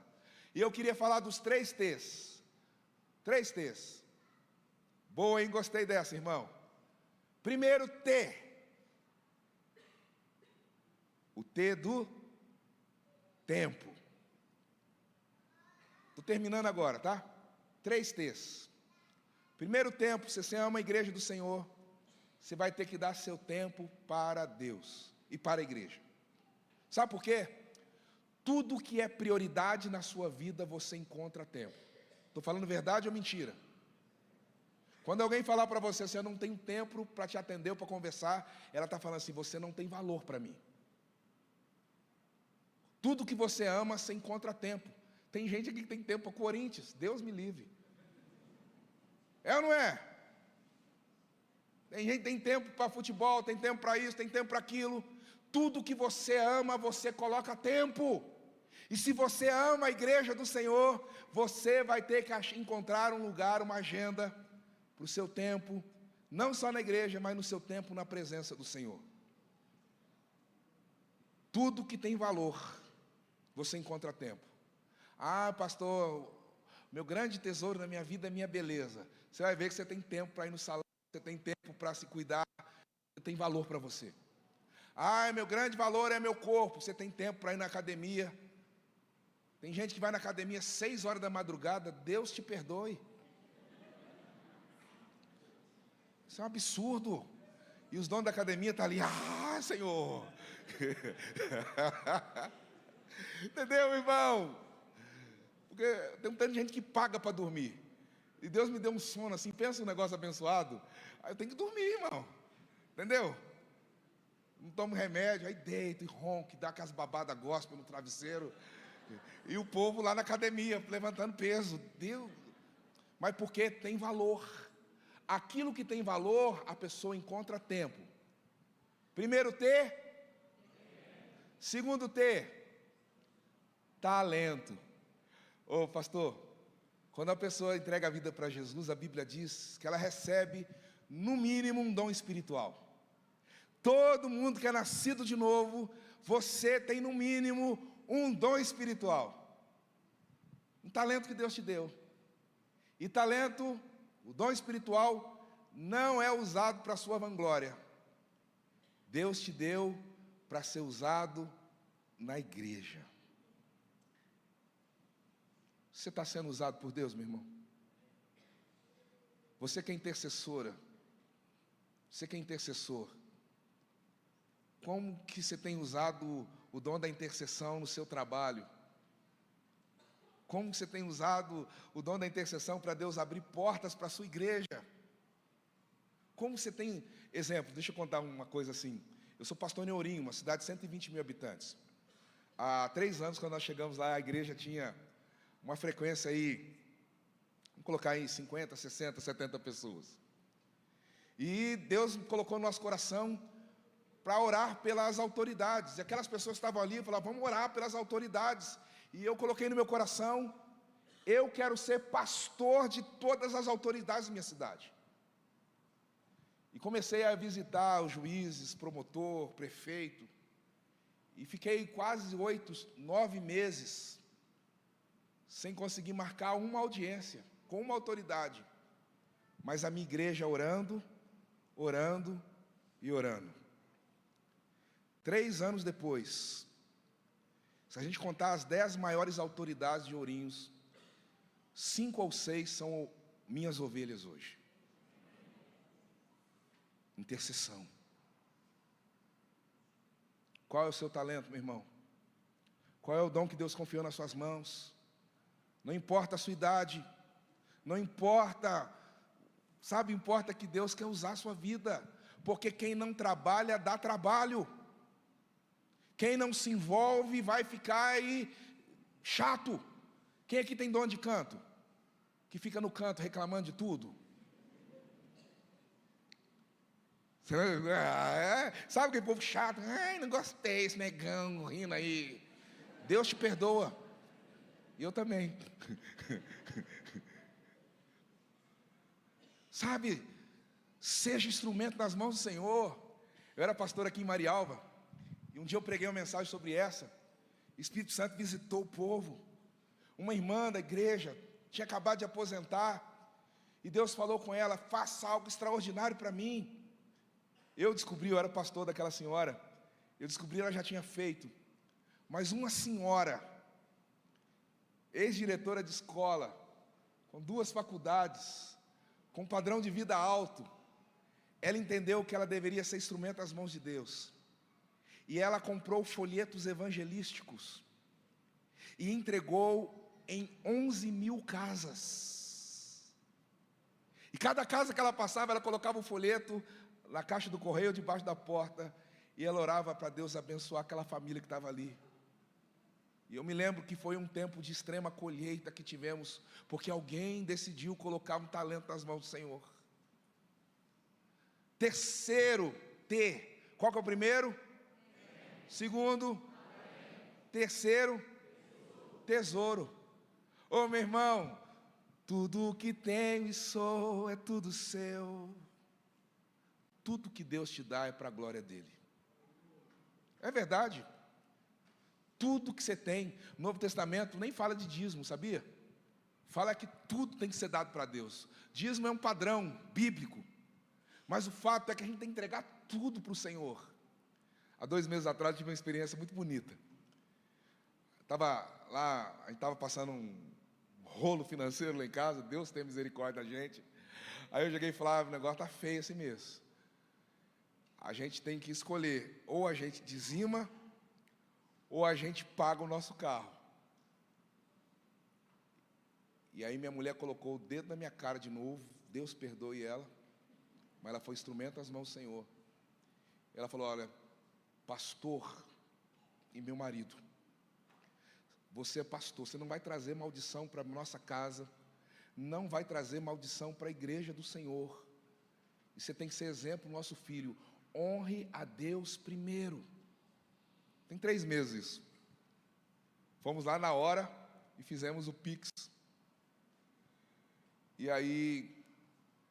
E eu queria falar dos 3 T's. 3 T's. Boa, hein? Gostei dessa, irmão. Primeiro T. O T do tempo. Estou terminando agora, tá? 3 T's. Primeiro tempo, se você ama a igreja do Senhor, você vai ter que dar seu tempo para Deus e para a igreja. Sabe por quê? Tudo que é prioridade na sua vida, você encontra tempo. Estou falando verdade ou mentira? Quando alguém falar para você assim: eu não tenho tempo para te atender ou para conversar, ela está falando assim: você não tem valor para mim. Tudo que você ama, você encontra tempo. Tem gente aqui que tem tempo para Corinthians, Deus me livre. É ou não é? Tem gente que tem tempo para futebol, tem tempo para isso, tem tempo para aquilo. Tudo que você ama, você coloca tempo. E se você ama a igreja do Senhor, você vai ter que encontrar um lugar, uma agenda para o seu tempo, não só na igreja, mas no seu tempo na presença do Senhor. Tudo que tem valor, você encontra tempo. Ah, pastor, meu grande tesouro na minha vida é minha beleza. Você vai ver que você tem tempo para ir no salão, você tem tempo para se cuidar, você tem valor para você. Ah, meu grande valor é meu corpo. Você tem tempo para ir na academia. Tem gente que vai na academia 6 horas da madrugada. Deus te perdoe. Isso é um absurdo. E os donos da academia estão ali: ah, Senhor. Entendeu, irmão? Porque tem um tanto de gente que paga para dormir. E Deus me deu um sono assim. Pensa um negócio abençoado. Aí eu tenho que dormir, irmão. Entendeu? Não tomo remédio, aí deito e ronco, dá aquelas babadas gospel no travesseiro. E o povo lá na academia, levantando peso. Deus. Mas porque tem valor. Aquilo que tem valor, a pessoa encontra tempo. Primeiro, ter. Segundo, ter talento. Ô pastor, quando a pessoa entrega a vida para Jesus, a Bíblia diz que ela recebe, no mínimo, um dom espiritual. Todo mundo que é nascido de novo, você tem no mínimo um dom espiritual. Um talento que Deus te deu. E talento, o dom espiritual, não é usado para a sua vanglória. Deus te deu para ser usado na igreja. Você está sendo usado por Deus, meu irmão? Você que é intercessora, você que é intercessor, como que você tem usado o dom da intercessão no seu trabalho? Como que você tem usado o dom da intercessão para Deus abrir portas para a sua igreja? Como você tem... Exemplo, deixa eu contar uma coisa assim. Eu sou pastor em Ourinho, uma cidade de 120 mil habitantes. Há 3 anos, quando nós chegamos lá, a igreja tinha uma frequência aí, vamos colocar aí 50, 60, 70 pessoas. E Deus colocou no nosso coração para orar pelas autoridades. E aquelas pessoas que estavam ali falavam, vamos orar pelas autoridades. E eu coloquei no meu coração, eu quero ser pastor de todas as autoridades da minha cidade. E comecei a visitar os juízes, promotor, prefeito. E fiquei quase 8, 9 meses sem conseguir marcar uma audiência com uma autoridade. Mas a minha igreja orando, orando e orando. 3 anos depois, se a gente contar as 10 maiores autoridades de Ourinhos, 5 ou 6 são minhas ovelhas hoje. Intercessão. Qual é o seu talento, meu irmão? Qual é o dom que Deus confiou nas suas mãos? Não importa a sua idade, não importa, sabe, importa que Deus quer usar a sua vida, porque quem não trabalha, dá trabalho. Quem não se envolve vai ficar aí chato. Quem aqui tem dom de canto? Que fica no canto reclamando de tudo? Sabe aquele povo chato? Ai, não gostei, esse negão rindo aí. Deus te perdoa. E eu também. Sabe, seja instrumento nas mãos do Senhor. Eu era pastor aqui em Marialva. E um dia eu preguei uma mensagem sobre essa. O Espírito Santo visitou o povo. Uma irmã da igreja tinha acabado de aposentar. E Deus falou com ela, faça algo extraordinário para mim. Eu descobri, eu era pastor daquela senhora. Eu descobri, ela já tinha feito. Mas uma senhora, ex-diretora de escola, com 2 faculdades, com um padrão de vida alto, ela entendeu que ela deveria ser instrumento nas mãos de Deus. E ela comprou folhetos evangelísticos e entregou em 11 mil casas. E cada casa que ela passava, ela colocava o folheto na caixa do correio, debaixo da porta, e ela orava para Deus abençoar aquela família que estava ali. E eu me lembro que foi um tempo de extrema colheita que tivemos, porque alguém decidiu colocar um talento nas mãos do Senhor. Terceiro, ter. Qual que é o primeiro? Segundo, terceiro, tesouro. Ô meu irmão, tudo o que tenho e sou é tudo seu. Tudo que Deus te dá é para a glória dele. É verdade. Tudo que você tem. O Novo Testamento nem fala de dízimo, sabia? Fala que tudo tem que ser dado para Deus. Dízimo é um padrão bíblico. Mas o fato é que a gente tem que entregar tudo para o Senhor. Há 2 meses atrás eu tive uma experiência muito bonita. Estava lá, a gente estava passando um rolo financeiro lá em casa. Deus tem misericórdia da gente. Aí eu cheguei e falava, o negócio está feio esse mês. A gente tem que escolher, ou a gente dizima, ou a gente paga o nosso carro. E aí minha mulher colocou o dedo na minha cara de novo, Deus perdoe ela, mas ela foi instrumento nas mãos do Senhor. Ela falou: olha, pastor e meu marido, você é pastor, você não vai trazer maldição para a nossa casa, não vai trazer maldição para a igreja do Senhor, e você tem que ser exemplo, nosso filho, honre a Deus primeiro. Tem 3 meses isso. Fomos lá na hora e fizemos o Pix. E aí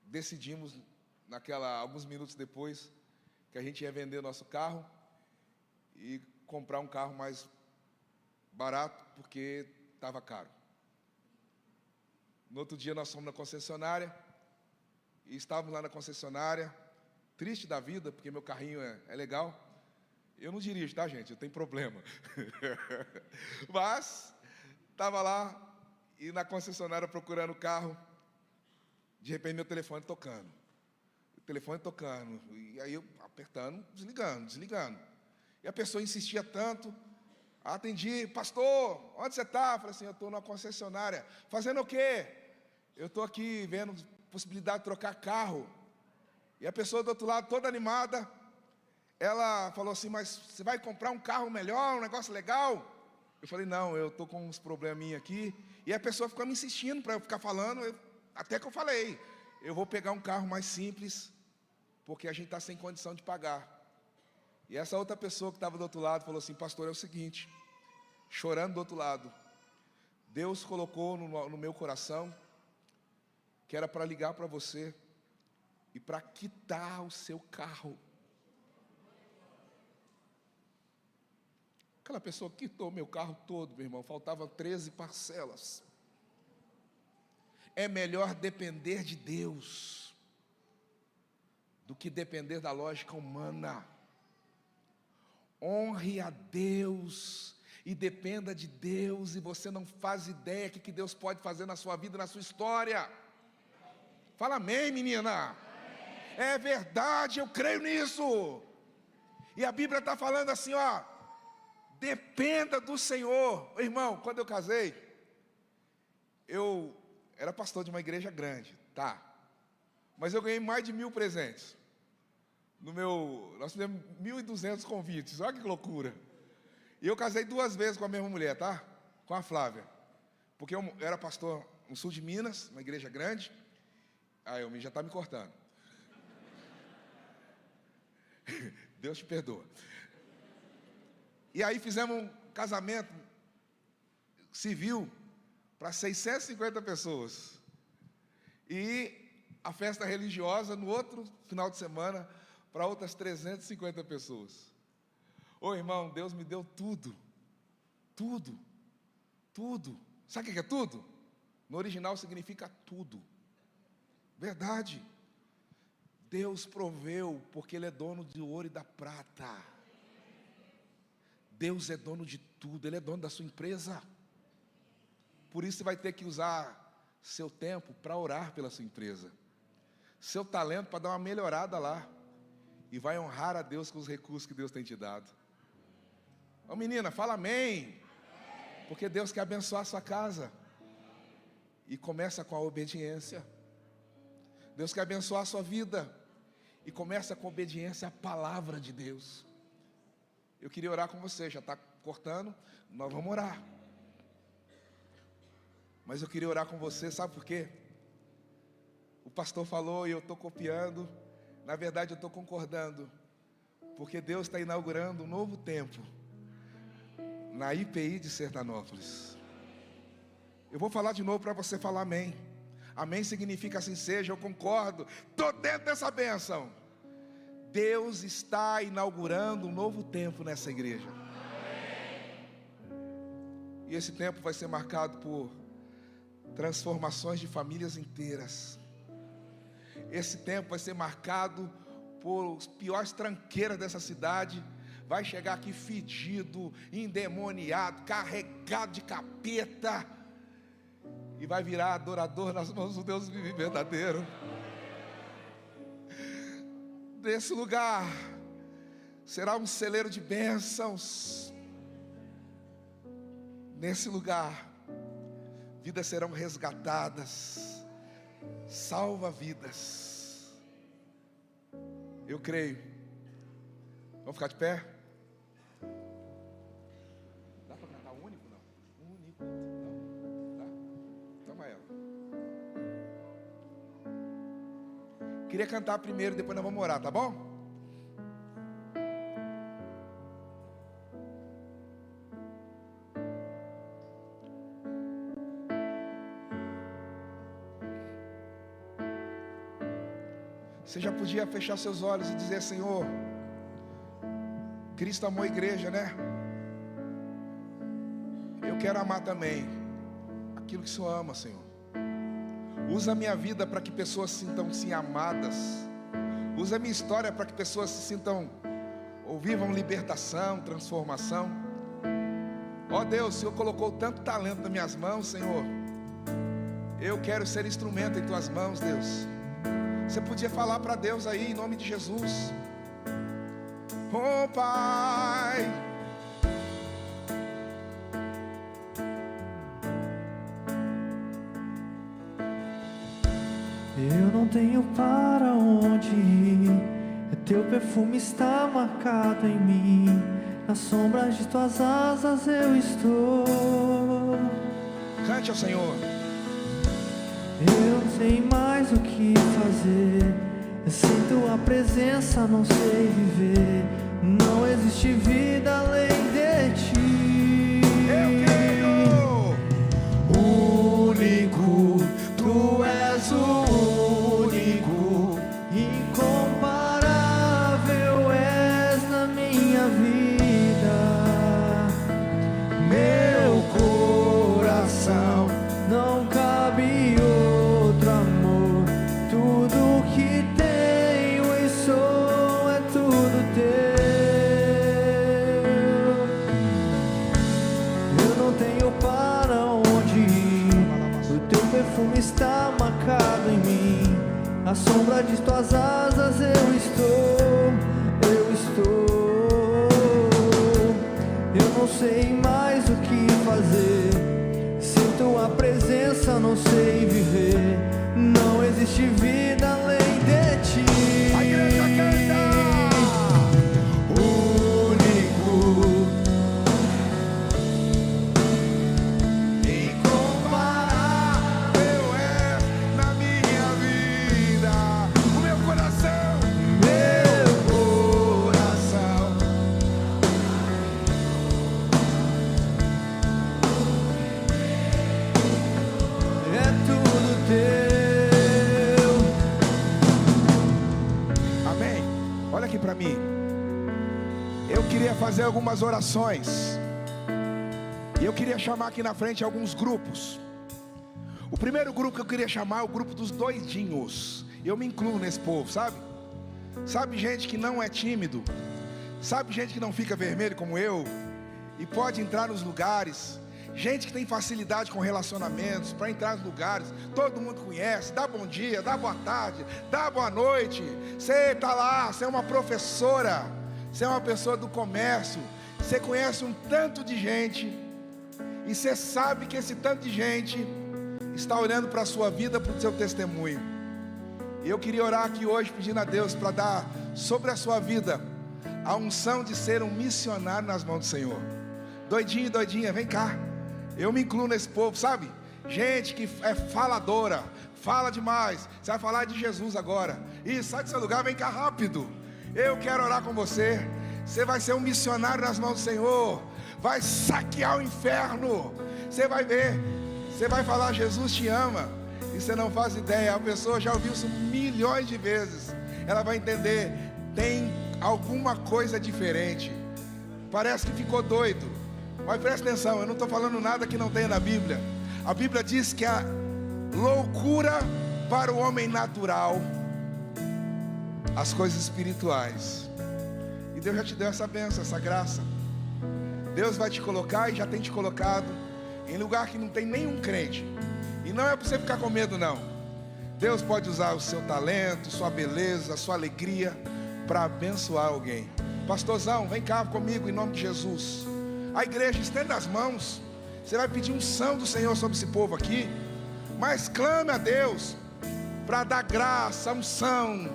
decidimos, alguns minutos depois, que a gente ia vender nosso carro e comprar um carro mais barato, porque estava caro. No outro dia nós fomos na concessionária, e estávamos lá na concessionária, triste da vida, porque meu carrinho é legal. Eu não dirijo, tá, gente? Eu tenho problema. Mas estava lá e na concessionária procurando o carro. De repente meu telefone tocando. O telefone tocando. E aí eu apertando, desligando. E a pessoa insistia tanto. Atendi: pastor, onde você está? Falei assim: eu estou na concessionária. Fazendo o quê? Eu estou aqui vendo possibilidade de trocar carro. E a pessoa do outro lado, toda animada, ela falou assim: mas você vai comprar um carro melhor, um negócio legal? Eu falei: não, eu estou com uns probleminha aqui. E a pessoa ficou me insistindo para eu ficar falando, até que eu falei: eu vou pegar um carro mais simples, porque a gente está sem condição de pagar. E essa outra pessoa que estava do outro lado falou assim: pastor, é o seguinte, chorando do outro lado, Deus colocou no meu coração que era para ligar para você e para quitar o seu carro. Aquela pessoa quitou meu carro todo, meu irmão, faltavam 13 parcelas. É melhor depender de Deus do que depender da lógica humana. Honre a Deus e dependa de Deus, e você não faz ideia do que Deus pode fazer na sua vida, na sua história. Fala amém, menina. Amém. É verdade, eu creio nisso. E a Bíblia está falando assim, ó: dependa do Senhor. Irmão, quando eu casei, eu era pastor de uma igreja grande, tá? Mas eu ganhei mais de 1000 presentes. Nós fizemos 1.200 convites, olha que loucura. E eu casei 2 vezes com a mesma mulher, tá? Com a Flávia. Porque eu era pastor no sul de Minas, uma igreja grande. Aí o já está me cortando. Deus te perdoa. E aí fizemos um casamento civil para 650 pessoas. E a festa religiosa no outro final de semana para outras 350 pessoas. Ô irmão, Deus me deu tudo. Tudo. Tudo. Sabe o que é tudo? No original significa tudo. Verdade. Deus proveu, porque Ele é dono do ouro e da prata. Deus é dono de tudo, Ele é dono da sua empresa. Por isso você vai ter que usar seu tempo para orar pela sua empresa, seu talento para dar uma melhorada lá, e vai honrar a Deus com os recursos que Deus tem te dado. Ô menina, fala amém. Porque Deus quer abençoar a sua casa. E começa com a obediência. Deus quer abençoar a sua vida. E começa com a obediência à palavra de Deus. Eu queria orar com você, já está cortando, nós vamos orar. Mas eu queria orar com você, sabe por quê? O pastor falou e eu estou copiando. Na verdade eu estou concordando. Porque Deus está inaugurando um novo tempo na IPI de Sertanópolis. Eu vou falar de novo para você falar amém. Amém significa assim seja, eu concordo. Estou dentro dessa bênção. Deus está inaugurando um novo tempo nessa igreja. E esse tempo vai ser marcado por transformações de famílias inteiras. Esse tempo vai ser marcado por os piores tranqueiras dessa cidade. Vai chegar aqui fedido, endemoniado, carregado de capeta, e vai virar adorador nas mãos do Deus vivo e verdadeiro. Nesse lugar será um celeiro de bênçãos. Nesse lugar vidas serão resgatadas, salva vidas. Eu creio Vamos ficar de pé? Dá para cantar único? Não. Único. Não. Dá? Toma ela. Queria cantar primeiro, depois nós vamos orar, tá bom? Você já podia fechar seus olhos e dizer: Senhor, Cristo amou a igreja, né? Eu quero amar também aquilo que o Senhor ama, Senhor. Usa a minha vida para que pessoas se sintam-se amadas. Usa a minha história para que pessoas se sintam ou vivam libertação, transformação. Ó Deus, o Senhor colocou tanto talento nas minhas mãos, Senhor. Eu quero ser instrumento em tuas mãos, Deus. Você podia falar para Deus aí, em nome de Jesus. Oh Pai, eu não tenho para onde ir, teu perfume está marcado em mim, nas sombras de tuas asas eu estou. cante ao Senhor. Eu não sei mais o que fazer, eu sinto a presença, não sei viver, não existe vida além de ti. Eu creio. Único, tu és o único, incomparável és na minha vida. Meu coração não cabe outro amor, tudo que tenho e sou é tudo teu. Eu não tenho para onde ir, o teu perfume está marcado em mim, na sombra de tuas asas eu estou, eu estou. Eu não sei mais o que fazer, sinto a presença, não sei viver, não existe vida além de ti. A igreja canta. Único, Incomparável é na minha vida. O meu coração. meu coração é tudo teu. Amém. Olha aqui para mim. Eu queria fazer algumas orações. E eu queria chamar aqui na frente alguns grupos. O primeiro grupo que eu queria chamar é o grupo dos doidinhos. Eu me incluo nesse povo, sabe? Sabe, gente que não é tímido. Sabe, gente que não fica vermelho como eu e pode entrar nos lugares. Gente que tem facilidade com relacionamentos para entrar nos lugares. Todo mundo conhece. Dá bom dia, dá boa tarde, dá boa noite. Você está lá, você é uma professora, você é uma pessoa do comércio, você conhece um tanto de gente e você sabe que esse tanto de gente está olhando para a sua vida, para o seu testemunho. E eu queria orar aqui hoje pedindo a Deus para dar sobre a sua vida a unção de ser um missionário nas mãos do Senhor. Doidinho, doidinha, vem cá. Eu me incluo nesse povo, sabe? Gente que é faladora, fala demais. Você vai falar de Jesus agora. E sai do seu lugar, vem cá rápido. Eu quero orar com você. Você vai ser um missionário nas mãos do Senhor. Vai saquear o inferno. Você vai ver. Você vai falar: Jesus te ama. E você não faz ideia. A pessoa já ouviu isso milhões de vezes. Ela vai entender. Tem alguma coisa diferente. Parece que ficou doido. Mas presta atenção, eu não estou falando nada que não tenha na Bíblia. A Bíblia diz que a loucura para o homem natural, as coisas espirituais. E Deus já te deu essa bênção, essa graça. Deus vai te colocar e já tem te colocado em lugar que não tem nenhum crente. E não é para você ficar com medo, não. Deus pode usar o seu talento, sua beleza, sua alegria para abençoar alguém. Pastorzão, vem cá comigo em nome de Jesus. A igreja, estenda as mãos. Você vai pedir unção do Senhor sobre esse povo aqui. Mas clame a Deus para dar graça, unção,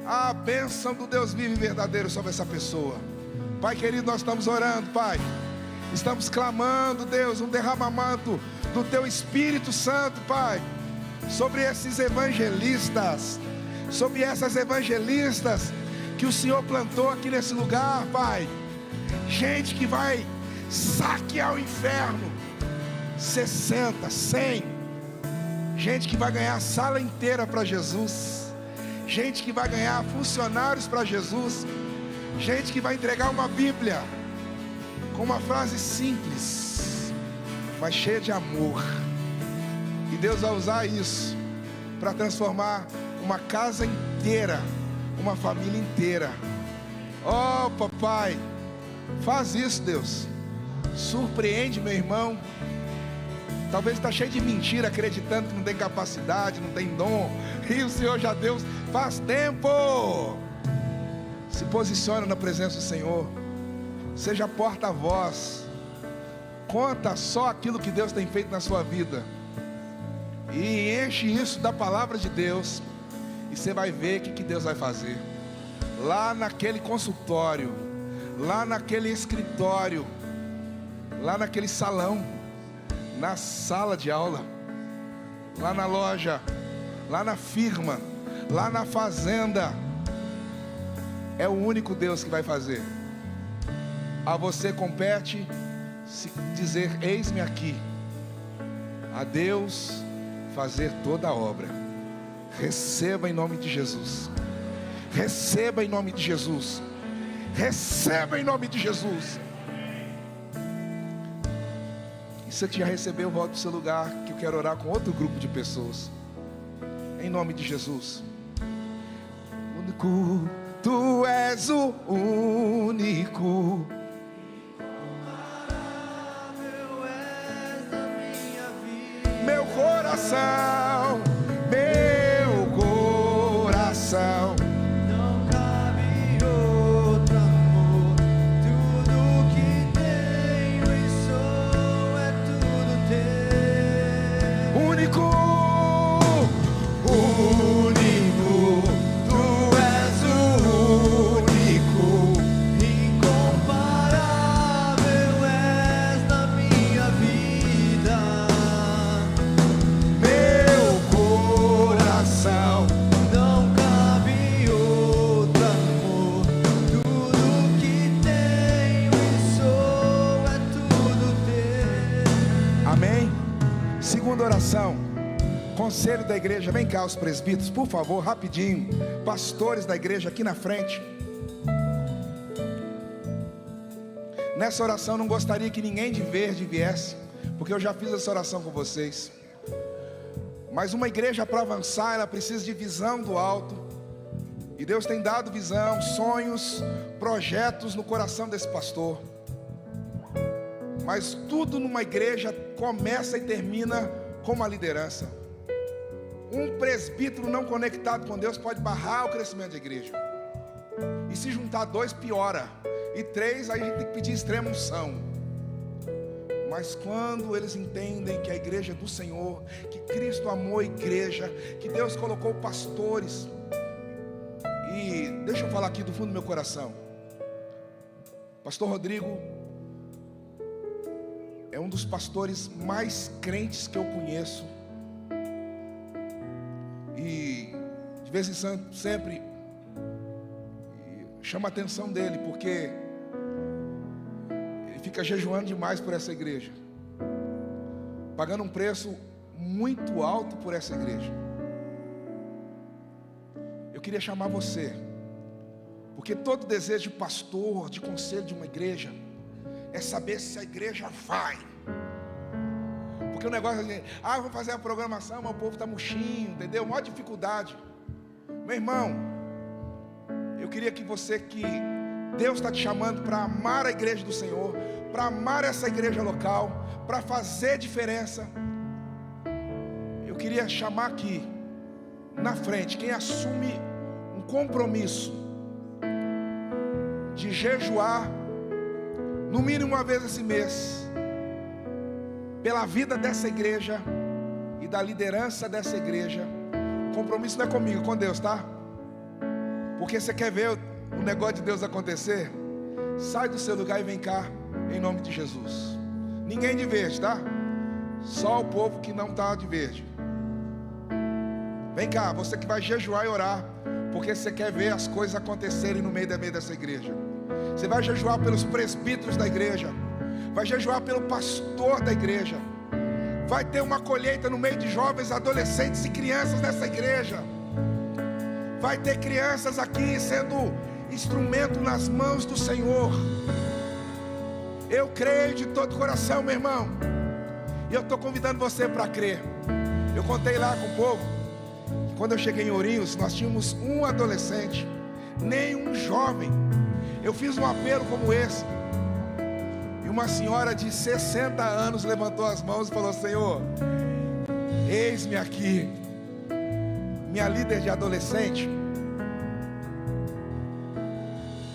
a bênção do Deus vivo e verdadeiro sobre essa pessoa. Pai querido, nós estamos orando, Pai. Estamos clamando, Deus, um derramamento do Teu Espírito Santo, Pai, sobre esses evangelistas, sobre essas evangelistas que o Senhor plantou aqui nesse lugar, Pai. Gente que vai saquear o inferno, 60, 100. Gente que vai ganhar a sala inteira para Jesus. Gente que vai ganhar funcionários para Jesus. Gente que vai entregar uma Bíblia com uma frase simples, mas cheia de amor. E Deus vai usar isso para transformar uma casa inteira, uma família inteira. Oh, papai, faz isso, Deus. Surpreende meu irmão. Talvez está cheio de mentira, acreditando que não tem capacidade, não tem dom. E o Senhor já deu faz tempo. Se posiciona na presença do Senhor. Seja porta-voz. Conta só aquilo que Deus tem feito na sua vida. E enche isso da palavra de Deus. E você vai ver o que Deus vai fazer. Lá naquele consultório, lá naquele escritório, lá naquele salão, na sala de aula, lá na loja, lá na firma, lá na fazenda. É o único Deus que vai fazer. A você compete se dizer: eis-me aqui. A Deus fazer toda a obra. Receba em nome de Jesus. Receba em nome de Jesus. Receba em nome de Jesus. E se você já recebeu, volta para o seu lugar, que eu quero orar com outro grupo de pessoas. Em nome de Jesus. Único, Tu és o único. Meu coração, meu coração. Não cabe outro amor. Tudo que tenho e sou é tudo teu. Único, único, Tu és o único. Incomparável és na minha vida. Meu coração, Não cabe outro amor. Tudo que tenho e sou é tudo teu. amém? Segunda oração. Conselho da igreja, vem cá os presbíteros, por favor, rapidinho. Pastores da igreja aqui na frente. Nessa oração não gostaria que ninguém de verde viesse, porque eu já fiz essa oração com vocês. Mas uma igreja para avançar, ela precisa de visão do alto. E Deus tem dado visão, sonhos, projetos no coração desse pastor. Mas tudo numa igreja começa e termina com uma liderança. Um presbítero não conectado com Deus pode barrar o crescimento da igreja. E se juntar dois, piora. E três, aí a gente tem que pedir extrema unção. Mas quando eles entendem que a igreja é do Senhor, que Cristo amou a igreja, que Deus colocou pastores. E deixa eu falar aqui do fundo do meu coração. Pastor Rodrigo é um dos pastores mais crentes que eu conheço. E de vez em quando, sempre chama a atenção dele, porque ele fica jejuando demais por essa igreja, pagando um preço muito alto por essa igreja. Eu queria chamar você, porque todo desejo de pastor, de conselho de uma igreja, é saber se a igreja vai. Porque o negócio é assim: eu vou fazer a programação, mas o povo está murchinho, entendeu? Maior dificuldade. Meu irmão, eu queria que você, que Deus está te chamando para amar a igreja do Senhor, para amar essa igreja local, para fazer diferença. Eu queria chamar aqui na frente quem assume um compromisso de jejuar no mínimo uma vez esse mês, pela vida dessa igreja e da liderança dessa igreja. O compromisso não é comigo, é com Deus, tá? porque você quer ver o negócio de Deus acontecer, sai do seu lugar e vem cá, em nome de Jesus. Ninguém de verde, tá? Só o povo que não está de verde. Vem cá, você que vai jejuar e orar, porque você quer ver as coisas acontecerem no meio dessa igreja. Você vai jejuar pelos presbíteros da igreja, vai jejuar pelo pastor da igreja. Vai ter uma colheita no meio de jovens, adolescentes e crianças nessa igreja. Vai ter crianças aqui sendo instrumento nas mãos do Senhor. Eu creio de todo o coração, meu irmão. E eu estou convidando você para crer. Eu contei lá com o povo, quando eu cheguei em Ourinhos, nós tínhamos um adolescente, nenhum jovem. Eu fiz um apelo como esse, e uma senhora de 60 anos levantou as mãos e falou: Senhor, eis-me aqui. Minha líder de adolescente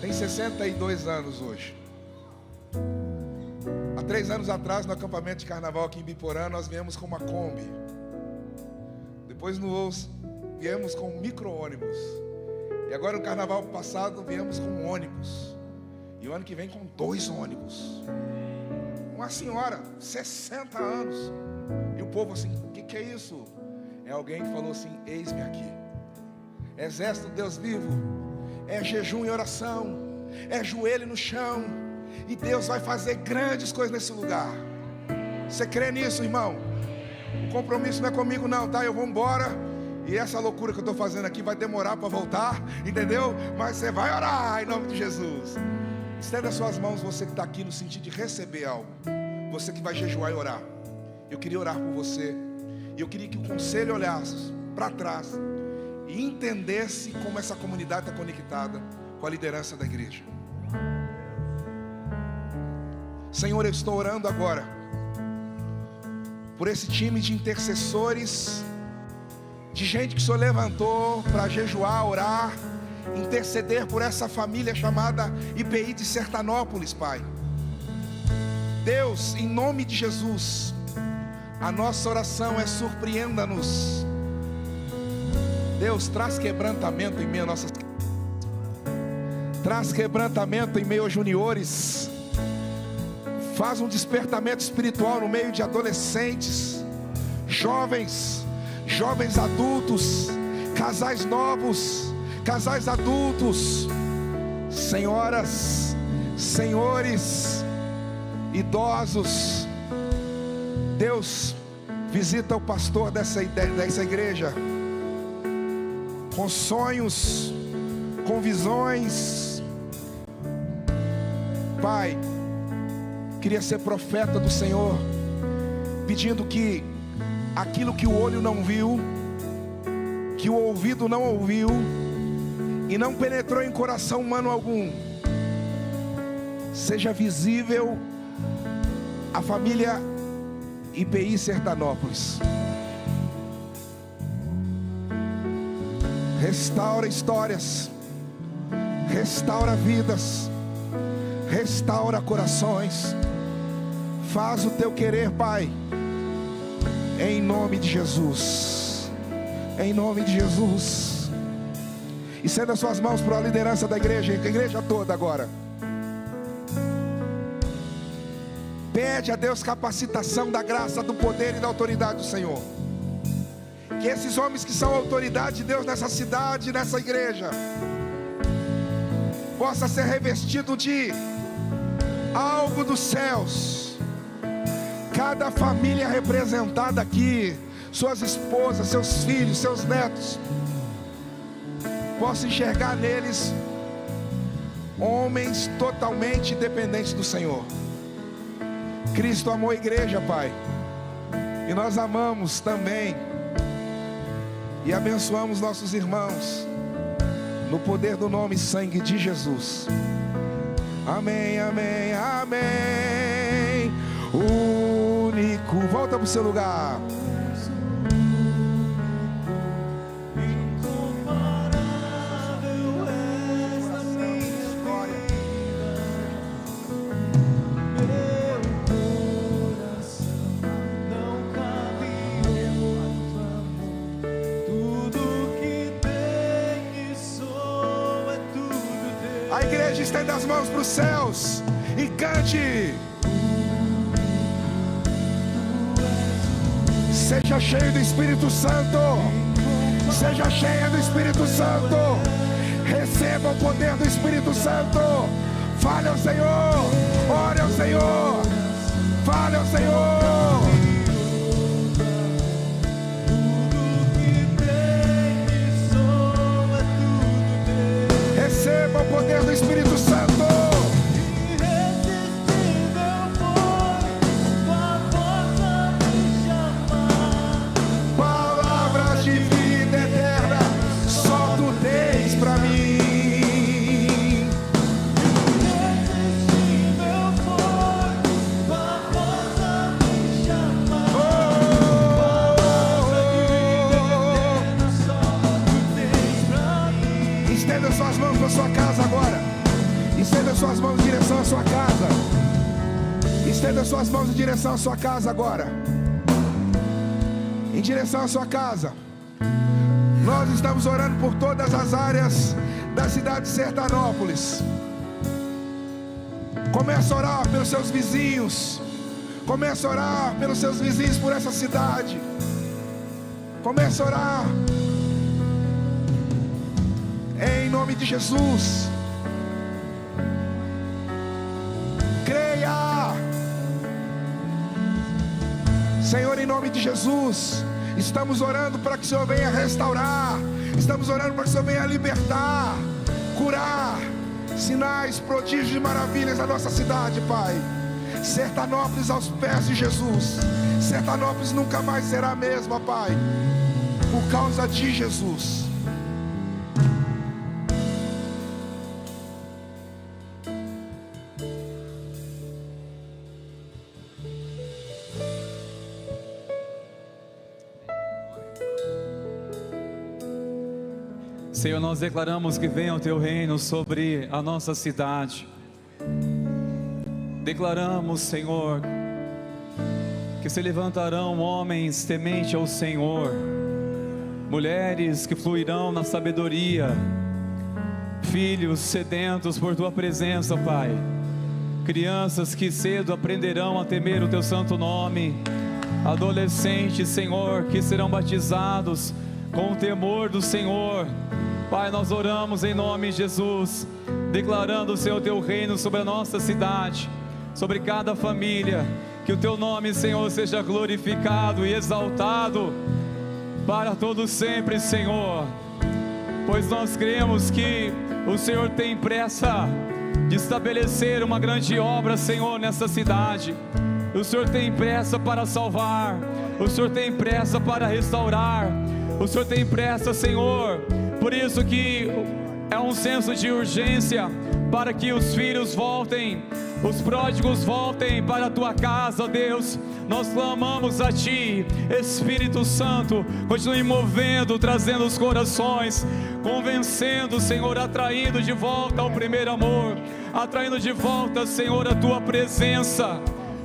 tem 62 anos hoje. Há 3 anos atrás, no acampamento de carnaval aqui em Biporã, nós viemos com uma Kombi. Depois viemos com um micro-ônibus. E agora no carnaval passado viemos com um ônibus. E o ano que vem com 2 ônibus. Uma senhora, 60 anos. E o povo assim: o que é isso? É alguém que falou assim: eis-me aqui. Exército de Deus vivo. É jejum e oração. É joelho no chão. E Deus vai fazer grandes coisas nesse lugar. Você crê nisso, irmão? O compromisso não é comigo não, tá? Eu vou embora. E essa loucura que eu estou fazendo aqui vai demorar para voltar, entendeu? Mas você vai orar em nome de Jesus. Estenda suas mãos, você que está aqui no sentido de receber algo. Você que vai jejuar e orar. Eu queria orar por você. E eu queria que o conselho olhasse para trás e entendesse como essa comunidade está conectada com a liderança da igreja. Senhor, eu estou orando agora por esse time de intercessores, de gente que o Senhor levantou para jejuar, orar, interceder por essa família chamada IPI de Sertanópolis, Pai. Deus, em nome de Jesus, a nossa oração é: surpreenda-nos. Deus, traz quebrantamento em meio a nossas... Traz quebrantamento em meio aos juniores. Faz um despertamento espiritual no meio de adolescentes, jovens adultos, casais novos, casais adultos, senhoras, senhores, idosos. Deus, visita o pastor dessa igreja, com sonhos, com visões. Pai, queria ser profeta do Senhor, pedindo que aquilo que o olho não viu, que o ouvido não ouviu e não penetrou em coração humano algum, seja visível à família IPI Sertanópolis. Restaura histórias, restaura vidas, restaura corações. Faz o teu querer, Pai, em nome de Jesus, em nome de Jesus. E estenda suas mãos para a liderança da igreja, a igreja toda agora. Pede a Deus capacitação da graça, do poder e da autoridade do Senhor. Que esses homens que são autoridade de Deus nessa cidade, nessa igreja, possa ser revestido de algo dos céus. Cada família representada aqui, suas esposas, seus filhos, seus netos, possa enxergar neles homens totalmente dependentes do Senhor. Cristo amou a igreja, Pai, e nós amamos também e abençoamos nossos irmãos no poder do nome e sangue de Jesus. Amém, amém, amém. Único, volta para o seu lugar. Tudo que tem que sou A igreja estenda as mãos para os céus e cante. Seja cheio do Espírito Santo. Seja cheia do Espírito Santo. Receba o poder do Espírito Santo. Fale ao Senhor. Ore ao Senhor. Fale ao Senhor. Receba o poder do Espírito Santo. Palavras de vida eterna só tu tens pra mim. Estenda suas mãos para sua casa agora. Estenda suas mãos em direção à sua casa. Estenda suas mãos em direção à sua casa agora. Em direção à sua casa. Nós estamos orando por todas as áreas da cidade de Sertanópolis. Comece a orar pelos seus vizinhos. Comece a orar pelos seus vizinhos por essa cidade. Comece a orar. Em nome de Jesus. Creia. Senhor, em nome de Jesus, estamos orando para que o Senhor venha restaurar. Estamos orando para que o Senhor venha libertar, curar, sinais, prodígios e maravilhas na nossa cidade, Pai. Sertanópolis aos pés de Jesus. Sertanópolis nunca mais será a mesma, Pai, por causa de Jesus. Senhor, nós declaramos que venha o Teu reino sobre a nossa cidade. Declaramos, Senhor, que se levantarão homens tementes ao Senhor, mulheres que fluirão na sabedoria, filhos sedentos por Tua presença, Pai, crianças que cedo aprenderão a temer o Teu santo nome, adolescentes, Senhor, que serão batizados com o temor do Senhor. Pai, nós oramos em nome de Jesus, declarando, Senhor, o Teu reino sobre a nossa cidade, sobre cada família, que o Teu nome, Senhor, seja glorificado e exaltado para todo sempre, Senhor, pois nós cremos que o Senhor tem pressa de estabelecer uma grande obra, Senhor, nessa cidade. O Senhor tem pressa para salvar, o Senhor tem pressa para restaurar, o Senhor tem pressa, Senhor. Por isso que é um senso de urgência para que os filhos voltem, os pródigos voltem para a Tua casa, Deus. Nós clamamos a Ti, Espírito Santo, continue movendo, trazendo os corações, convencendo, Senhor, atraindo de volta ao primeiro amor, atraindo de volta, Senhor, a Tua presença.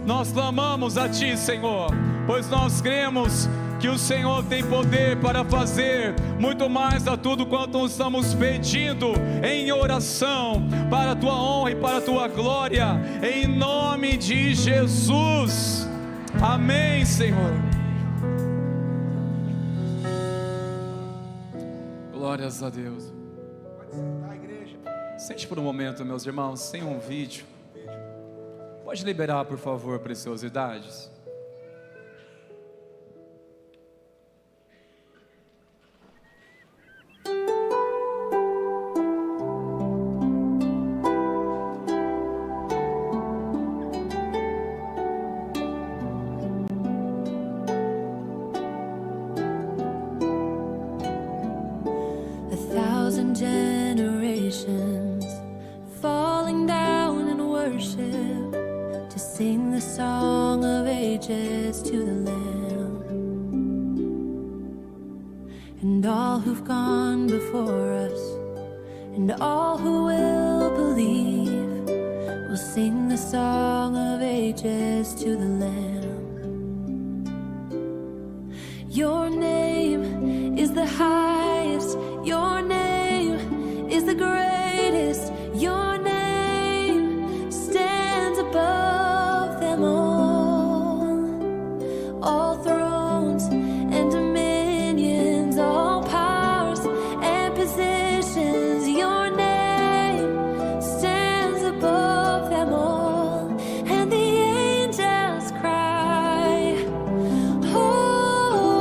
Nós clamamos a Ti, Senhor, pois nós cremos que o Senhor tem poder para fazer muito mais a tudo quanto estamos pedindo em oração, para a Tua honra e para a Tua glória, em nome de Jesus. Amém, Senhor. Glórias a Deus. Pode sentar, igreja. Sente por um momento, meus irmãos, sem um vídeo. Pode liberar, por favor, preciosidades. Generations falling down in worship to sing the song of ages to the Lamb, and all who've gone before us and all who will believe will sing the song of ages to the Lamb. Your name is the highest, your name is the greatest, Your name stands above them all thrones and dominions, all powers and positions. Your name stands above them all, and the angels cry, holy,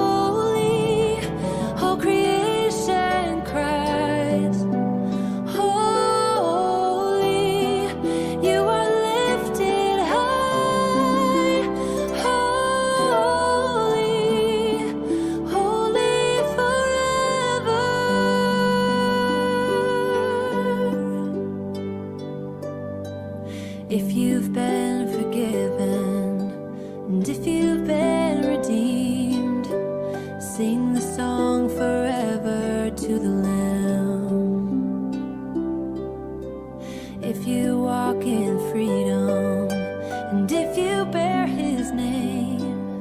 all creation cries, holy, you are lifted high, holy, holy forever. If you've been forgiven, and if you've been redeemed, sing the song forever to the Lamb. If you walk in freedom, and if you bear His name,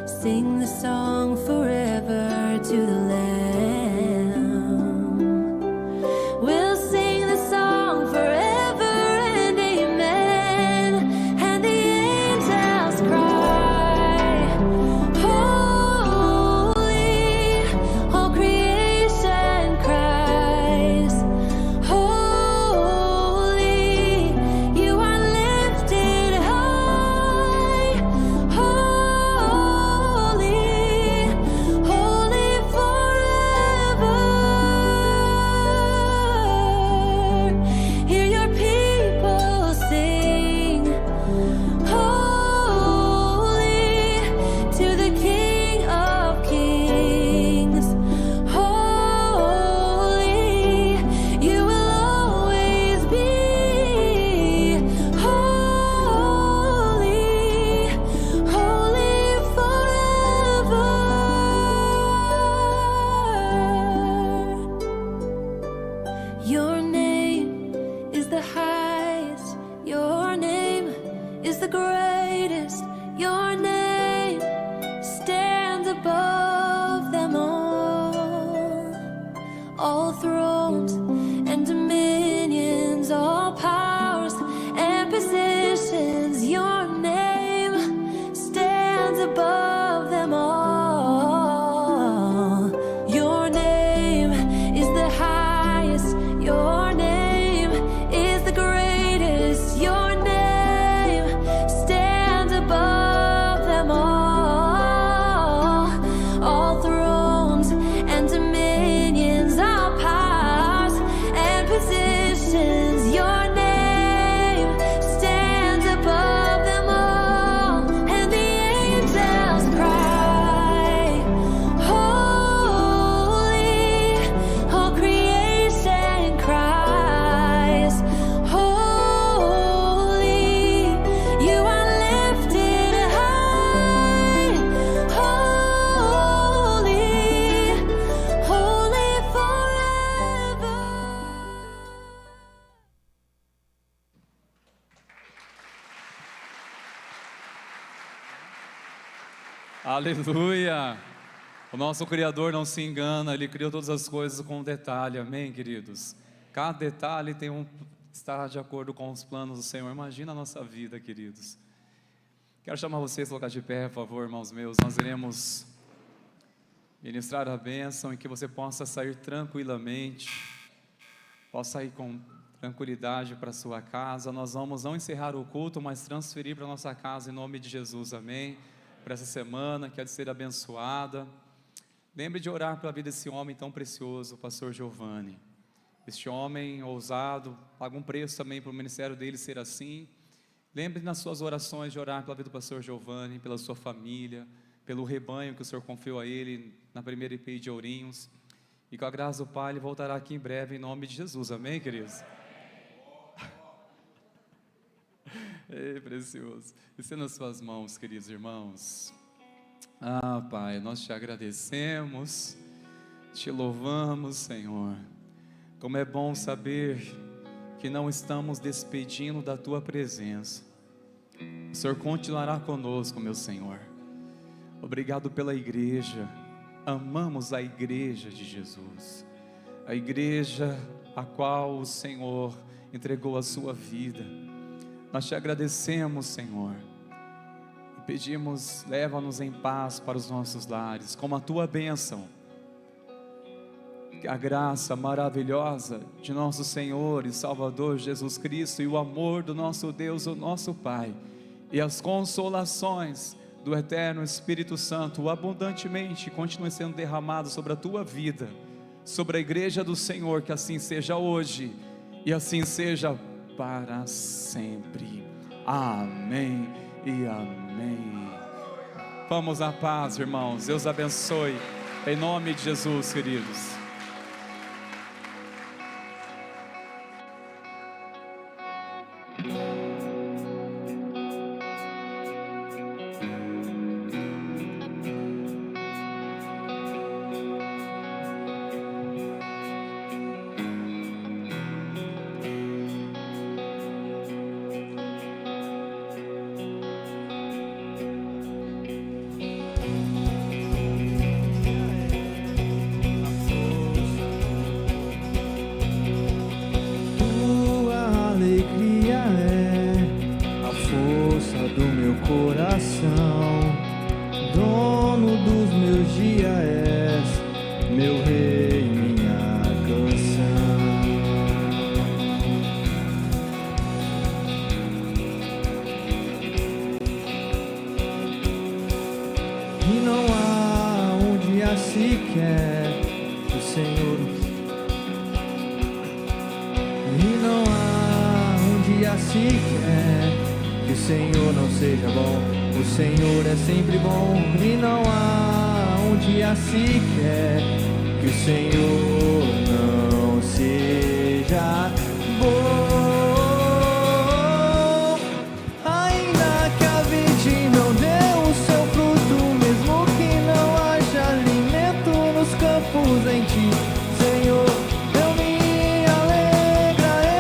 sing the song forever to the Lamb. We'll sing the song forever and amen. And the angels cry, holy, all creation cries, holy, you are lifted high, holy, holy forever. Hear your people sing, holy, to the King of Kings, holy, you will always be, holy, holy forever. Your name is the highest, your name is the greatest, your name stands above them all thrones and dominions, all powers and positions. Your name stands above them all. Your name is the highest, your name is the greatest, your name stands above them all thrones and dominions, all powers and positions. Your name stands above them all, and the angels cry, holy, all creation cries, holy, you are lifted high, holy, holy forever. Aleluia! O nosso Criador não se engana, Ele criou todas as coisas com um detalhe, amém, queridos? Cada detalhe está de acordo com os planos do Senhor. Imagina a nossa vida, queridos. Quero chamar vocês a colocar de pé, por favor, irmãos meus. Nós iremos ministrar a bênção e que você possa sair tranquilamente, possa ir com tranquilidade para a sua casa. Nós vamos não encerrar o culto, mas transferir para a nossa casa em nome de Jesus, amém? Para essa semana que há de ser abençoada. Lembre de orar pela vida desse homem tão precioso, o pastor Giovanni. Este homem ousado, paga um preço também para o ministério dele ser assim. Lembre nas suas orações de orar pela vida do pastor Giovanni, pela sua família, pelo rebanho que o Senhor confiou a ele na primeira IPI de Ourinhos. E com a graça do Pai, ele voltará aqui em breve em nome de Jesus, amém, queridos? Ei, precioso. Isso é nas suas mãos, queridos irmãos. Ah, Pai, nós te agradecemos, te louvamos, Senhor. Como é bom saber que não estamos despedindo da Tua presença. O Senhor continuará conosco, meu Senhor. Obrigado pela igreja. Amamos a igreja de Jesus. A igreja a qual o Senhor entregou a sua vida. Nós te agradecemos, Senhor, e pedimos, leva-nos em paz para os nossos lares, como a tua bênção. Que a graça maravilhosa de nosso Senhor e Salvador Jesus Cristo e o amor do nosso Deus, o nosso Pai, e as consolações do eterno Espírito Santo abundantemente continue sendo derramado sobre a tua vida, sobre a igreja do Senhor, que assim seja hoje e assim seja para sempre. Amém e amém. Vamos à paz, irmãos. Deus abençoe, em nome de Jesus, queridos. Dono dos meus dias és, meu rei, minha canção. E não há um dia sequer que o Senhor. E não há um dia sequer que o Senhor não seja bom. O Senhor é sempre bom e não há um dia sequer que o Senhor não seja bom. Ainda que a vide não dê o seu fruto, mesmo que não haja alimento nos campos em ti, Senhor, eu me alegrarei.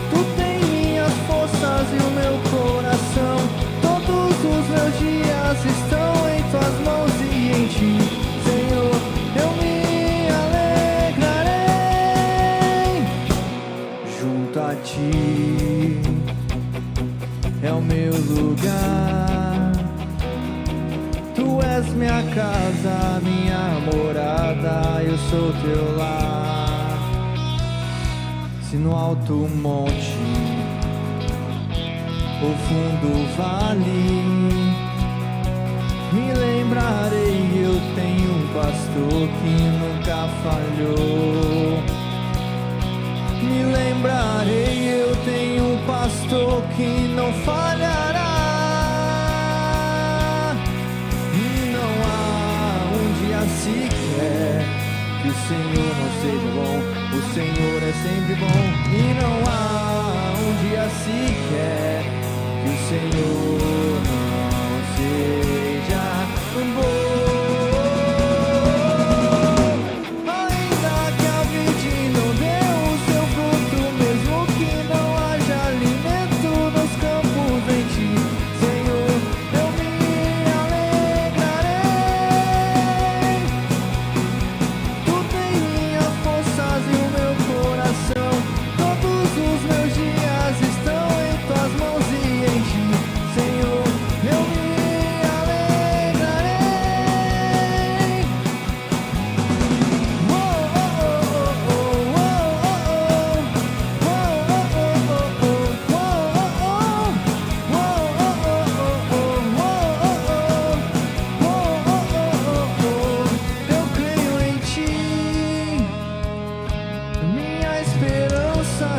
Tu tem minhas forças e o meu coração, todos os meus dias estão em tuas mãos e em ti, Senhor, eu me alegrarei. Junto a ti é o meu lugar, tu és minha casa, minha morada, eu sou teu lar. Se no alto monte ou fundo vale, me lembrarei, eu tenho um pastor que nunca falhou. Me lembrarei, eu tenho um pastor que não falhará. E não há um dia sequer que o Senhor não seja bom. O Senhor é sempre bom. E não há um dia sequer que o Senhor não seja bom. Ainda que a vide não dê o seu fruto, mesmo que não haja alimento nos campos em ti, Senhor, eu me alegrarei. Tu tem minhas forças e o meu coração, todos os meus dias estão em tuas mãos e em ti, Senhor, eu me alegrarei. Eu creio em ti, minha esperança